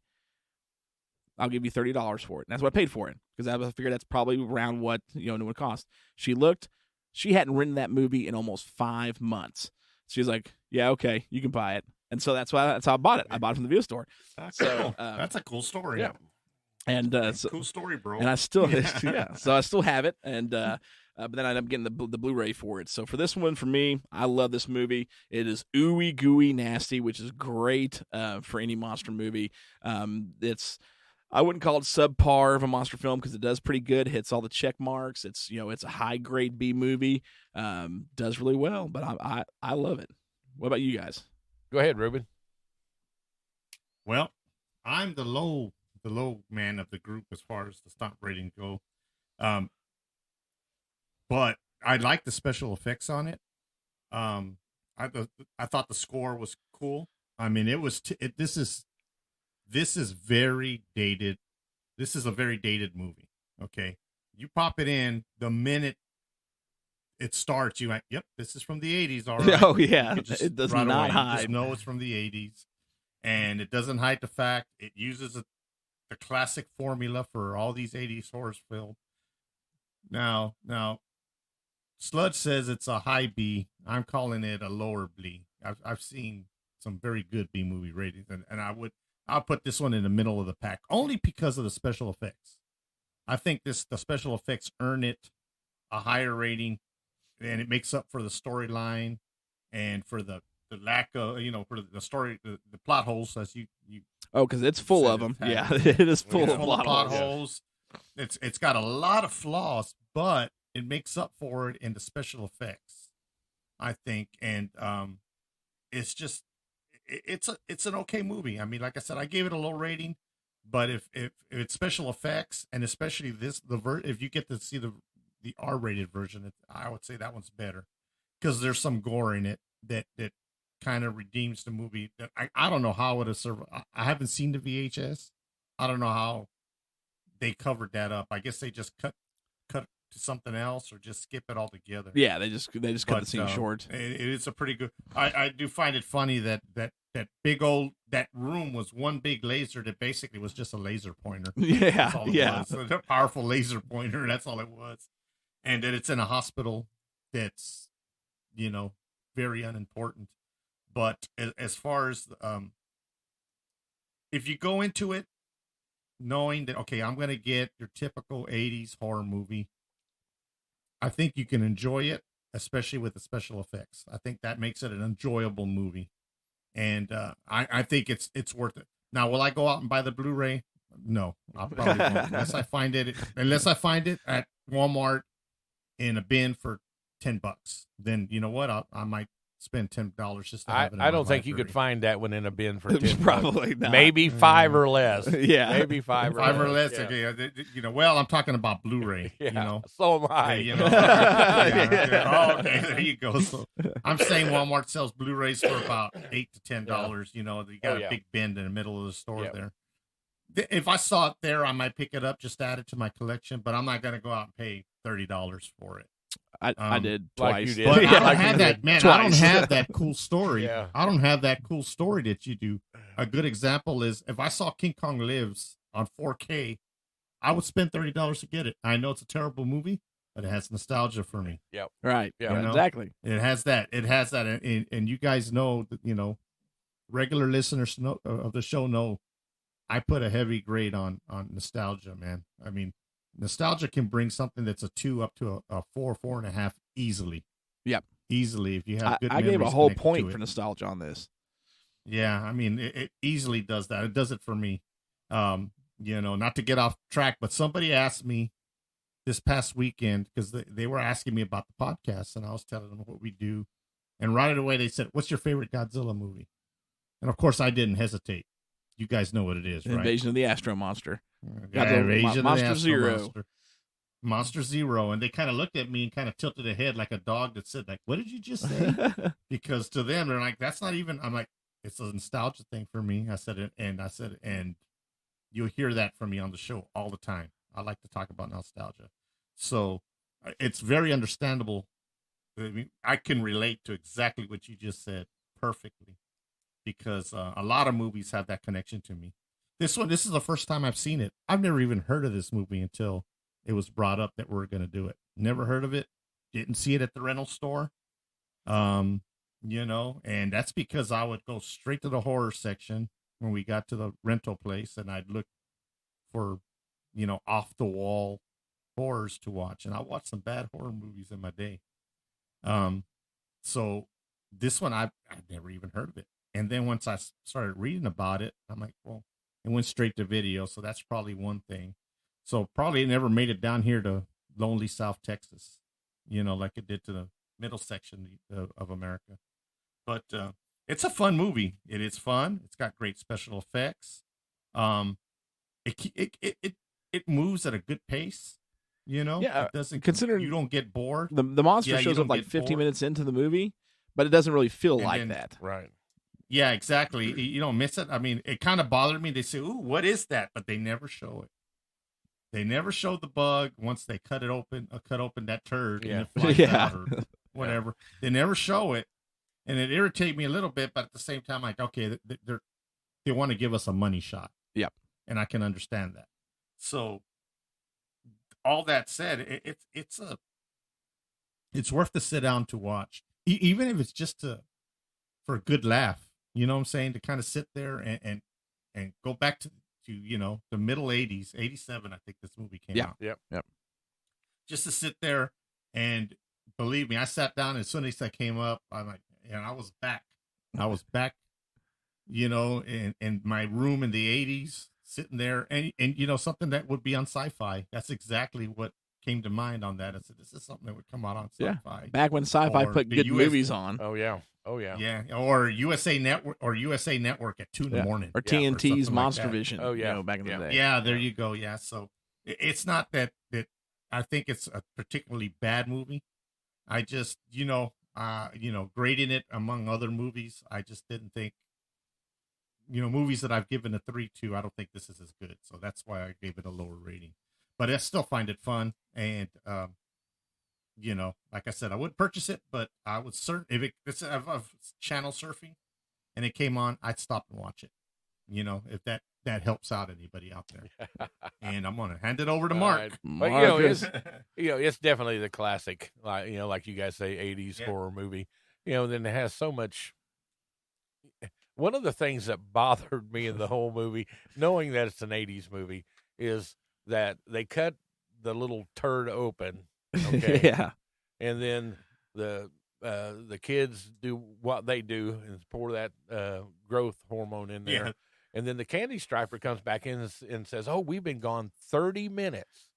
I'll give you $30 for it. And that's what I paid for it because I figured that's probably around what it would cost. She looked. She hadn't rented that movie in almost 5 months. She's like, yeah, okay, you can buy it. And so that's how I bought it. I bought it from the video store. That's cool. That's a cool story. Yeah. And cool story, bro. And I still, so I still have it. And but then I ended up getting the Blu-ray for it. So for this one, for me, I love this movie. It is ooey gooey nasty, which is great for any monster movie. I wouldn't call it subpar of a monster film because it does pretty good. Hits all the check marks. It's it's a high grade B movie. Does really well, but I love it. What about you guys? Go ahead, Ruben. Well, I'm the low man of the group as far as the stomp rating go. But I like the special effects on it. I thought the score was cool. I mean, it was. This is very dated. This is a very dated movie. Okay, you pop it in the minute it starts. You like, yep, this is from the 80s. All right. Oh yeah, it does not hide. You just know it's from the 80s, and it doesn't hide the fact it uses the classic formula for all these 80s horror films. Now, Sludge says it's a high B. I'm calling it a lower B. I've seen some very good B movie ratings, and I'll put this one in the middle of the pack only because of the special effects. I think the special effects earn it a higher rating, and it makes up for the storyline and for the lack of for the story, the plot holes, as you. Oh, because it's full of them. Yeah, it is full of plot holes. It's got a lot of flaws, but it makes up for it in the special effects, I think, and it's just it's an okay movie. I mean, like I said, I gave it a low rating, but if it's special effects, and especially if you get to see the R-rated version, I would say that one's better because there's some gore in it that kind of redeems the movie. That I don't know how it would have served. I haven't seen the VHS. I don't know how they covered that up. I guess they just cut to something else or just skip it altogether. Yeah, they just cut the scene short. It is a pretty good. I do find it funny that big old that room was one big laser that basically was just a laser pointer. Yeah, was. So a powerful laser pointer. That's all it was, and that it's in a hospital that's, very unimportant. But as far as if you go into it knowing that, okay, I'm going to get your typical 80s horror movie, I think you can enjoy it, especially with the special effects. I think that makes it an enjoyable movie. And I think it's worth it. Now, will I go out and buy the Blu-ray? No, I probably won't. Unless I find it at Walmart in a bin for $10. Then you know what? I might spend $10 just to have it in I don't my think you library. could find that one in a bin for $10. Probably not. Maybe 5 or less. Yeah. Maybe 5 or less. Yeah. Okay. Well, I'm talking about Blu-ray. Yeah. So am I. Oh, okay. There you go. So I'm saying Walmart sells Blu-rays for about $8 to $10. You got a big bin in the middle of the store there. If I saw it there, I might pick it up, just add it to my collection. But I'm not going to go out and pay $30 for it. I did like twice. you did. But Yeah, I don't like have you that, did. man. Twice. I don't have that cool story. Yeah. I don't have that cool story that you do. A good example is if I saw King Kong Lives on 4K, I would spend $30 to get it. I know it's a terrible movie, but it has nostalgia for me. Yep. Right. Yeah. Exactly. It has that. And you guys know that, regular listeners of the show know I put a heavy grade on nostalgia, man. I mean, nostalgia can bring something that's a 2 up to a 4, 4.5 easily. Yep. Easily, if you have good I gave a memories whole connected point to for it. nostalgia on this. Yeah, I mean, it easily does that. It does it for me. Not to get off track, but somebody asked me this past weekend because they were asking me about the podcast, and I was telling them what we do. And right away, they said, "What's your favorite Godzilla movie?" And of course, I didn't hesitate. You guys know what it is, right? Invasion of the Astro Monster. Invasion of Monster the Astro Zero. Monster Zero. And they kind of looked at me and kind of tilted their head like a dog that said, like, what did you just say? Because to them, they're like, that's not even, I'm like, it's a nostalgia thing for me. I said it, and you'll hear that from me on the show all the time. I like to talk about nostalgia. So it's very understandable. I mean, I can relate to exactly what you just said perfectly because a lot of movies have that connection to me. This is the first time I've seen it. I've never even heard of this movie until it was brought up that we're going to do it. Never heard of it. Didn't see it at the rental store. And that's because I would go straight to the horror section when we got to the rental place and I'd look for, off the wall horrors to watch. And I watched some bad horror movies in my day. So this one, I'd never even heard of it. And then once I started reading about it, I'm like, well, it went straight to video. So that's probably one thing. So probably it never made it down here to lonely South Texas, like it did to the middle section of America. But it's a fun movie. It is fun. It's got great special effects. It moves at a good pace. Yeah, it doesn't. Considering you don't get bored. The monster shows up like 15 minutes into the movie, but it doesn't really feel like that. Right. Yeah, exactly. You don't miss it. I mean, it kind of bothered me. They say, "Ooh, what is that?" But they never show it. They never show the bug once they cut open that turd and it flies out or whatever. They never show it, and it irritated me a little bit. But at the same time, like, okay, they want to give us a money shot. Yep. And I can understand that. So, all that said, it's worth to sit down to watch, even if it's just for a good laugh. You know what I'm saying? To kind of sit there and go back to the middle 80s, 87, I think this movie came out. Yep. Just to sit there and believe me, I sat down as soon as that came up, I'm like, and I was back, in my room in the 80s, sitting there and something that would be on Sci-Fi. That's exactly what came to mind on that. I said, this is something that would come out on Sci-Fi. Yeah. Back when Sci-Fi put good movies on. Oh yeah. Yeah, or USA Network at 2 in the morning, or TNT's or Monster like Vision. Oh yeah, back in the day. Yeah, there you go. Yeah, so it's not that I think it's a particularly bad movie. I just grading it among other movies, I just didn't think movies that I've given a 3 to. I don't think this is as good, so that's why I gave it a lower rating. But I still find it fun, and like I said, I would purchase it, but I would if it's of channel surfing and it came on, I'd stop and watch it. If that helps out anybody out there. And I'm gonna hand it over to Mark. But it's definitely the classic, like you guys say, 80s horror movie. Then it has so much. One of the things that bothered me in the whole movie, knowing that it's an 80s movie, is that they cut the little turd open. Okay. Yeah. And then the kids do what they do and pour that growth hormone in there. Yeah. And then the candy striper comes back in and says, "Oh, we've been gone 30 minutes."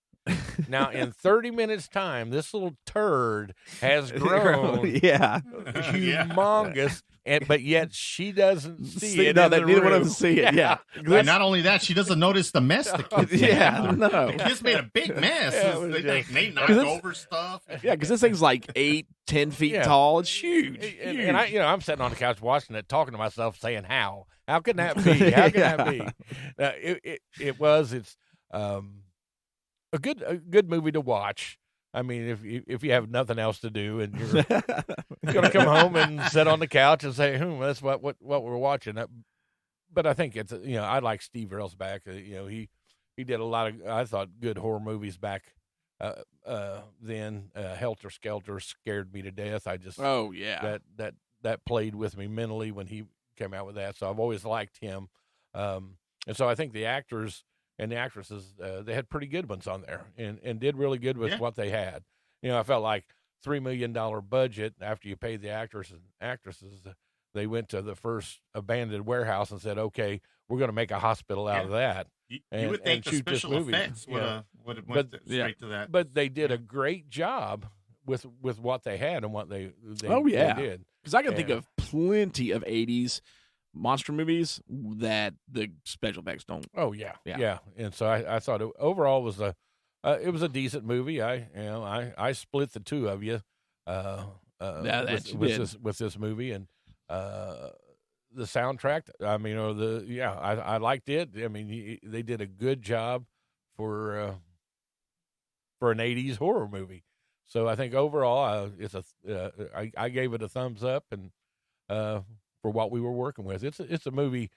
Now, in 30 minutes' time, this little turd has grown humongous, but yet she doesn't see it. No, in the neither room. one of them see it. Yeah. And not only that, she doesn't notice the mess the kids made. No. The kids made a big mess. They knocked over stuff. Yeah, because this thing's like 8-10 feet tall. It's huge. And I'm sitting on the couch watching it, talking to myself, saying, "How? How can that be? How can that be?" It's a good movie to watch. I mean, if you have nothing else to do and you're going to come home and sit on the couch and say, that's what we're watching. But I think it's I like Steve Railsback. He did a lot of, I thought, good horror movies back then. Helter Skelter scared me to death. I just that played with me mentally when he came out with that. So I've always liked him. And so I think the actors and the actresses, they had pretty good ones on there and did really good with what they had. I felt like $3 million budget after you paid the actors and actresses. They went to the first abandoned warehouse and said, "Okay, we're going to make a hospital out of that." You would think the special effects would have went straight to that. But they did a great job with what they had and what they did. Because I can think of plenty of 80s monster movies that the special effects don't. Oh yeah. And so I thought overall was it was a decent movie. I split the two of you with this movie, and the soundtrack. I mean, I liked it. I mean, they did a good job for an 80s horror movie. So I think overall, I gave it a thumbs up, and for what we were working with, it's a movie.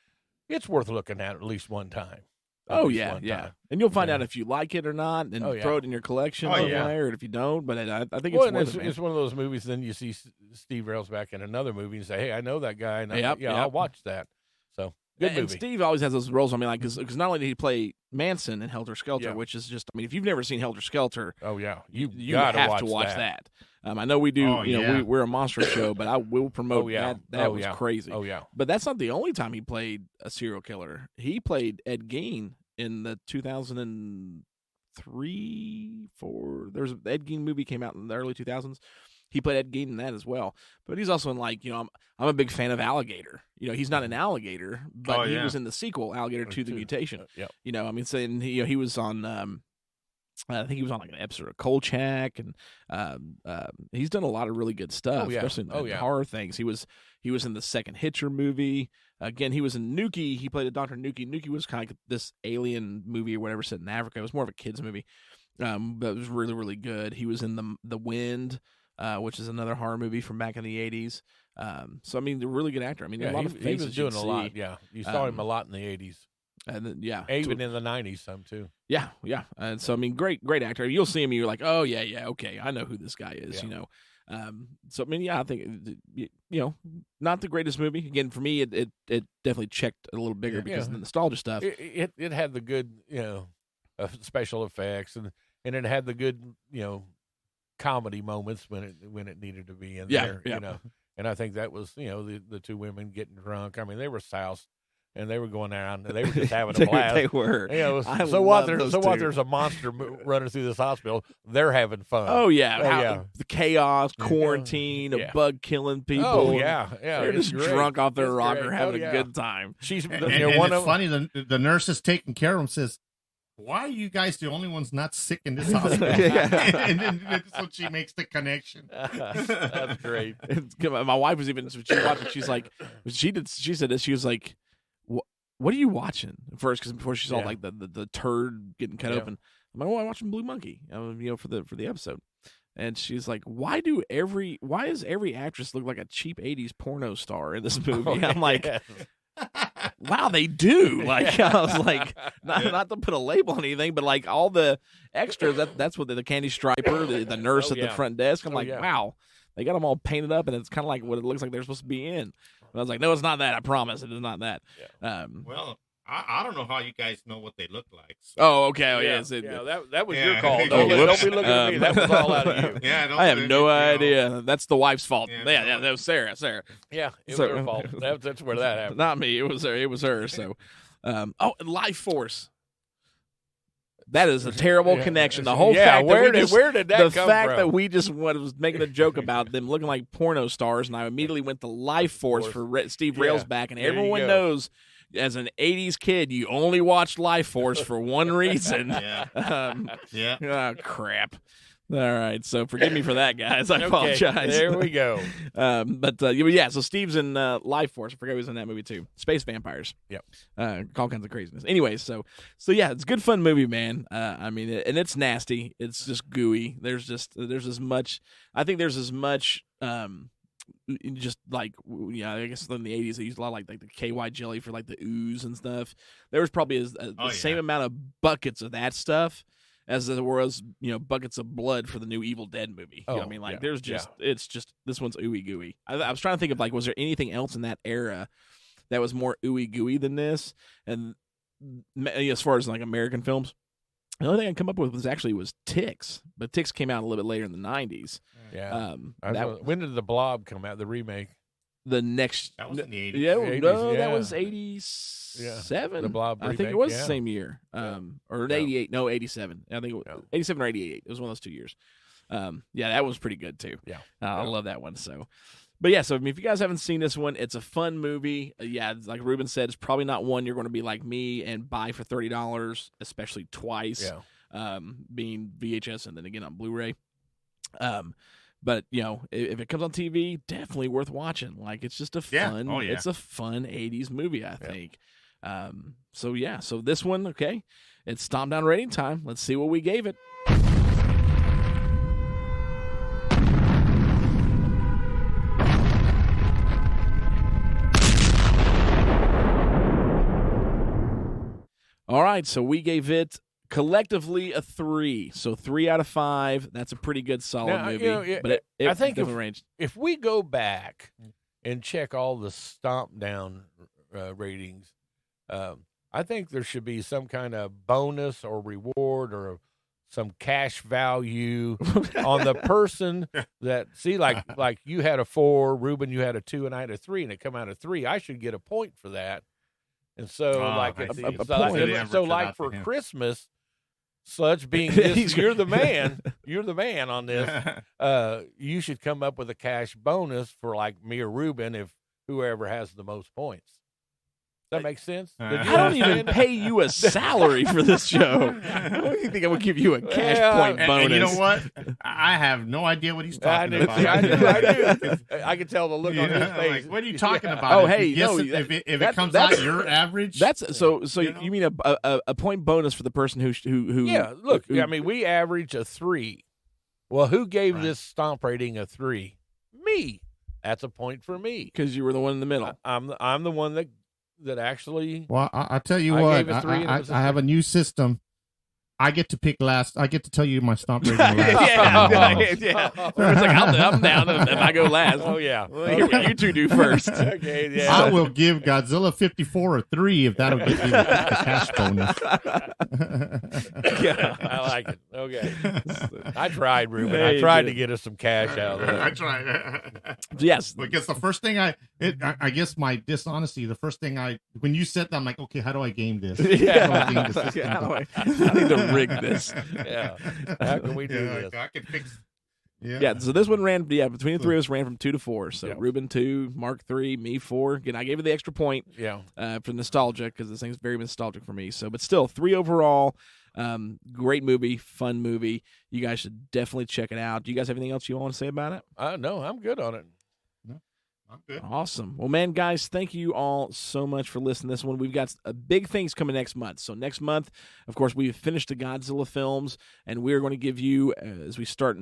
It's worth looking at least one time. Time. And you'll find out if you like it or not, and throw it in your collection or if you don't. But I think it's worth it. It's one of those movies. Then you see Steve Railsback in another movie and say, "Hey, I know that guy." And I'll watch that. So good movie. And Steve always has those roles. I mean, like because not only did he play Manson in Helter Skelter, which is just, I mean, if you've never seen Helter Skelter, you have to watch that. I know we do. We're a monster show, but I will promote that. That was crazy. Oh yeah. But that's not the only time he played a serial killer. He played Ed Gein in the 2003-4. There was an Ed Gein movie came out in the early 2000s. He played Ed Gein in that as well. But he's also in I'm a big fan of Alligator. He's not an alligator, but he was in the sequel, Alligator 2: The Mutation. I mean, saying he was on. I think he was on like an episode of Kolchak, and he's done a lot of really good stuff, especially in horror things. He was in the second Hitcher movie. Again, he was in Nuki. He played a Dr. Nuki. Nuki was kind of like this alien movie or whatever set in Africa. It was more of a kids movie, but it was really, really good. He was in the Wind, which is another horror movie from back in the 80s. So I mean, a really good actor. I mean, a lot of faces he was doing a lot. Yeah, you saw him a lot in the 80s. And then, even in the 90s, some too. Yeah. And so I mean, great actor. You'll see him, and you're like, oh yeah, okay, I know who this guy is. So I mean, I think not the greatest movie. Again, for me, it definitely checked a little bigger because of the nostalgia stuff. It had the good special effects, and it had the good comedy moments when it needed to be in there. And I think that was the two women getting drunk. I mean, they were soused. And they were going around, and they were just having a blast. They were. So what? There's a monster running through this hospital. They're having fun. Oh yeah, the chaos, quarantine, a bug killing people. Oh yeah. They're just drunk off their rocker, having a good time. She's and it's funny. The nurse is taking care of them. Says, "Why are you guys the only ones not sick in this hospital?" And then so she makes the connection. That's great. My wife was even she watched it. She's like, she said this. She was like, what are you watching first? Because before she saw like the turd getting cut open, I'm like, I'm watching Blue Monkey, for the episode. And she's like, why does every actress look like a cheap 80s porno star in this movie? I'm like, wow, they do. Like, I was like, not to put a label on anything, but like all the extras, that's what the candy striper, the nurse at the front desk. I'm like, wow, they got them all painted up, and it's kind of like what it looks like they're supposed to be in. And I was like, no, it's not that. I promise, it is not that. Yeah. Well, I don't know how you guys know what they look like. So. Oh, okay. Oh, yeah. That was your call. Don't be looking at me. That was all out of you. Yeah, I have no idea. That's the wife's fault. Yeah, that was Sarah. Yeah, it was her fault. That's where that happened. Not me. It was her. So, Life Force. That is a terrible connection. The whole fact where that did that come from? The fact that we just was making a joke about them looking like porno stars, and I immediately went to Life Force for Steve Railsback, and everyone knows. As an 80s kid, you only watched Life Force for one reason. Oh, crap. All right, so forgive me for that, guys. I apologize. There we go. So Steve's in Life Force. I forgot he was in that movie, too. Space Vampires. Yep. All kinds of craziness. Anyways, so yeah, it's a good, fun movie, man. And it's nasty. It's just gooey. There's as much, just like, I guess in the 80s they used a lot like the KY jelly for like the ooze and stuff. There was probably the same amount of buckets of that stuff as there was buckets of blood for the new Evil Dead movie. You know what I mean? There's just it's just this one's ooey gooey. I was trying to think of was there anything else in that era that was more ooey gooey than this? And as far as like American films, the only thing I come up with was Ticks, but Ticks came out a little bit later in the 90s. Yeah. When did The Blob come out? The remake. That was in the 80s. Yeah, 80s, no, that was 87. Yeah. The Blob remake. I think it was the same year. Or 88. No, 87. I think it was 87 or 88. It was one of those 2 years. That was pretty good too. Yeah. I love that one. So. But yeah, so if you guys haven't seen this one, it's a fun movie. Like Ruben said, it's probably not one you're going to be like me and buy for $30, especially twice, being VHS and then again on Blu-ray. But if it comes on TV, definitely worth watching. Like it's just a fun, it's a fun 80s movie, I think. So this one, okay, it's Stompdown rating time. Let's see what we gave it. All right, so we gave it collectively a 3. So 3 out of 5. That's a pretty good, solid movie. But I think if we go back and check all the Stompdown ratings, I think there should be some kind of bonus or reward or some cash value on the person that like you had a 4, Ruben, you had a 2, and I had a 3, and it come out of 3. I should get a point for that. And so, for Christmas, Sludge being this, you're the man on this. You should come up with a cash bonus for like me or Ruben if whoever has the most points. Does that make sense? I don't even pay you a salary for this show. What do you think I would give you a cash point bonus? And you know what? I have no idea what he's talking about. I do. I can tell the look on his face. What are you talking about? Oh, hey, if it comes out your average, you mean a point bonus for the person who yeah. Look, we average a 3. Well, who gave this stomp rating a 3? Me. That's a point for me because you were the one in the middle. I'm the one that actually. Well, I tell you what, I have a new system. I get to pick last. I get to tell you my stomp rating last. Yeah. It's like I'm down if I go last. Oh yeah. Well, hear what you two do first. Okay. Yeah. I will give Godzilla 54 a 3 if that'll get you the cash bonus. Yeah, I like it. Okay. I tried, Ruben. I tried to get us some cash out of there. I tried. Yes. Because the first thing I guess my dishonesty, the first thing when you said that, I'm like, okay, how do I game this? I need to rig this. Yeah. How can we do this? I can fix. Yeah. So this one ran. Yeah, between the three of us ran from 2 to 4. So Ruben 2, Mark 3, me 4. Again, I gave it the extra point. Yeah. For nostalgia because this thing's very nostalgic for me. So, but still 3 overall. Great movie, fun movie. You guys should definitely check it out. Do you guys have anything else you want to say about it? No, I'm good on it. I'm good. Awesome. Well, man, guys, thank you all so much for listening to this one. We've got big things coming next month. So next month, of course, we've finished the Godzilla films, and we're going to give you, as we start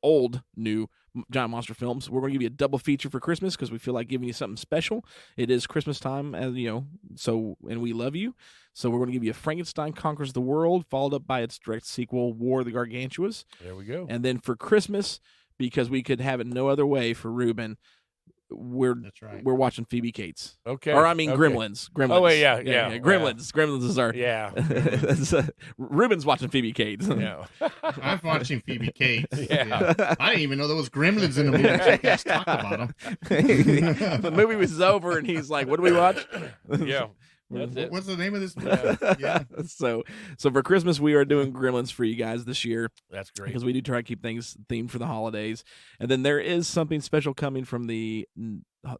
old, new giant monster films, we're going to give you a double feature for Christmas because we feel like giving you something special. It is Christmas time, and we love you. So we're going to give you Frankenstein Conquers the World, followed up by its direct sequel, War of the Gargantuas. There we go. And then for Christmas, because we could have it no other way for Ruben, we're watching Phoebe Cates. Okay. Or I mean Gremlins. Gremlins. Oh wait, yeah. Gremlins. Gremlins is our Ruben's watching Phoebe Cates. Yeah. I'm watching Phoebe Cates. Yeah. I didn't even know there was gremlins in the movie. Let's talk about them. The movie was over, and he's like, "What do we watch?" Yeah. That's it. What's the name of this movie? Yeah. So for Christmas, we are doing Gremlins for you guys this year. That's great. Because we do try to keep things themed for the holidays. And then there is something special coming from the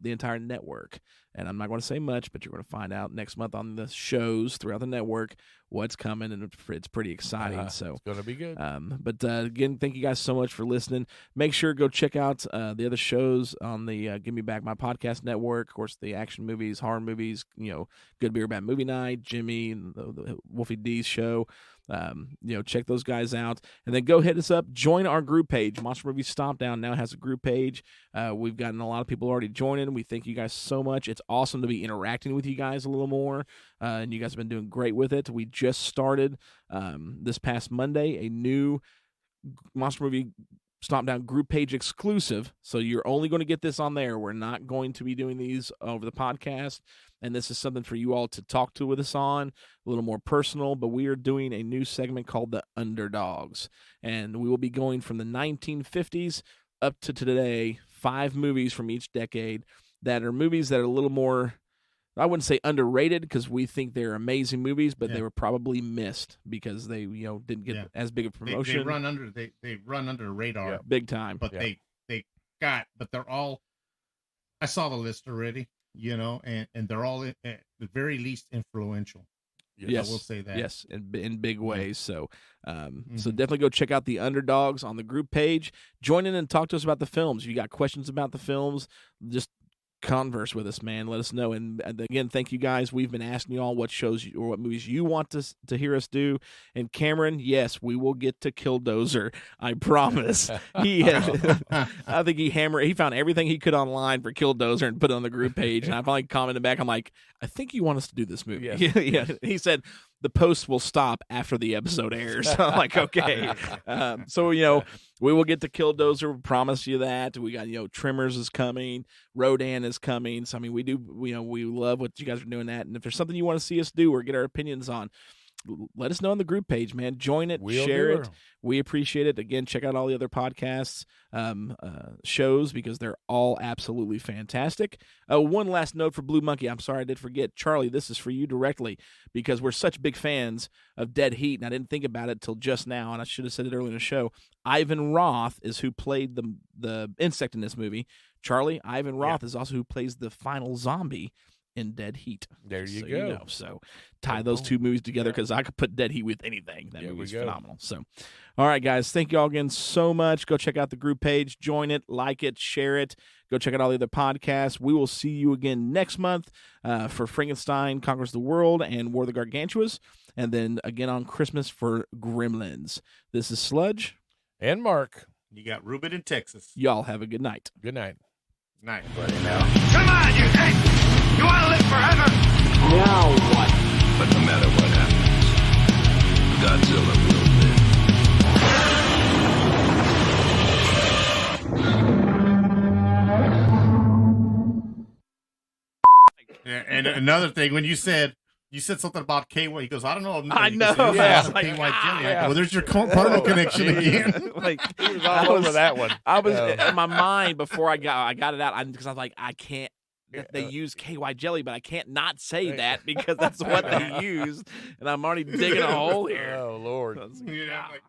entire network. And I'm not going to say much, but you're going to find out next month on the shows throughout the network what's coming, and it's pretty exciting. So it's going to be good. But again, thank you guys so much for listening. Make sure go check out the other shows on the Give Me Back My Podcast network. Of course, the action movies, horror movies, Good Beer Bad Movie Night, Jimmy, and the Wolfie D's show. Check those guys out, and then go hit us up. Join our group page. Monster Movie Stompdown now has a group page. We've gotten a lot of people already joining. We thank you guys so much. It's awesome to be interacting with you guys a little more, and you guys have been doing great with it. We just started this past Monday a new Monster Movie Stompdown group page exclusive, so you're only going to get this on there. We're not going to be doing these over the podcast, and this is something for you all to talk to with us on, a little more personal, but we are doing a new segment called The Underdogs, and we will be going from the 1950s up to today, 5 movies from each decade that are movies that are a little more, I wouldn't say underrated because we think they're amazing movies, but they were probably missed because they didn't get as big a promotion. They run under the radar big time. But but they're all, I saw the list already, and they're all at the very least influential. Yes, I will say that. Yes, in big ways. So, so definitely go check out The Underdogs on the group page. Join in and talk to us about the films. If you got questions about the films, just converse with us, man. Let us know. And again, thank you guys. We've been asking you all what shows or what movies you want to hear us do. And Cameron, yes, we will get to Killdozer. I promise. I think he found everything he could online for Killdozer and put it on the group page. And I finally commented back. I'm like, I think you want us to do this movie. Yes. Yeah. He said the post will stop after the episode airs. I'm like, okay. So, we will get to Killdozer. Promise you that. We got, Tremors is coming. Rodan is coming. So, I mean, we love what you guys are doing that. And if there's something you want to see us do or get our opinions on, let us know on the group page, man. Join it, share it. We appreciate it. Again, check out all the other podcasts, shows, because they're all absolutely fantastic. One last note for Blue Monkey. I'm sorry I did forget. Charlie, this is for you directly because we're such big fans of Dead Heat, and I didn't think about it till just now, and I should have said it earlier in the show. Ivan Roth is who played the insect in this movie. Charlie, Ivan Roth is also who plays the final zombie in Dead Heat. There you go. So tie those two movies together because I could put Dead Heat with anything. That movie's phenomenal. So, all right, guys, thank you all again so much. Go check out the group page, join it, like it, share it. Go check out all the other podcasts. We will see you again next month for Frankenstein Conquers the World and War of the Gargantuas, and then again on Christmas for Gremlins. This is Sludge. And Mark. You got Ruben in Texas. Y'all have a good night. Good night. Night. Come on, you hey! You want to live forever? Now what? But no matter what happens, Godzilla will live. Yeah, and another thing, when you said something about KY, he goes, I don't know. I know. KY jelly. Well, there's your Cardinal connection again. Like he was all over that one. I was in my mind before I got it out because I was like, I can't. They use KY jelly, but I can't not say that because that's what they used, and I'm already digging a hole here. Oh Lord! Yeah, like,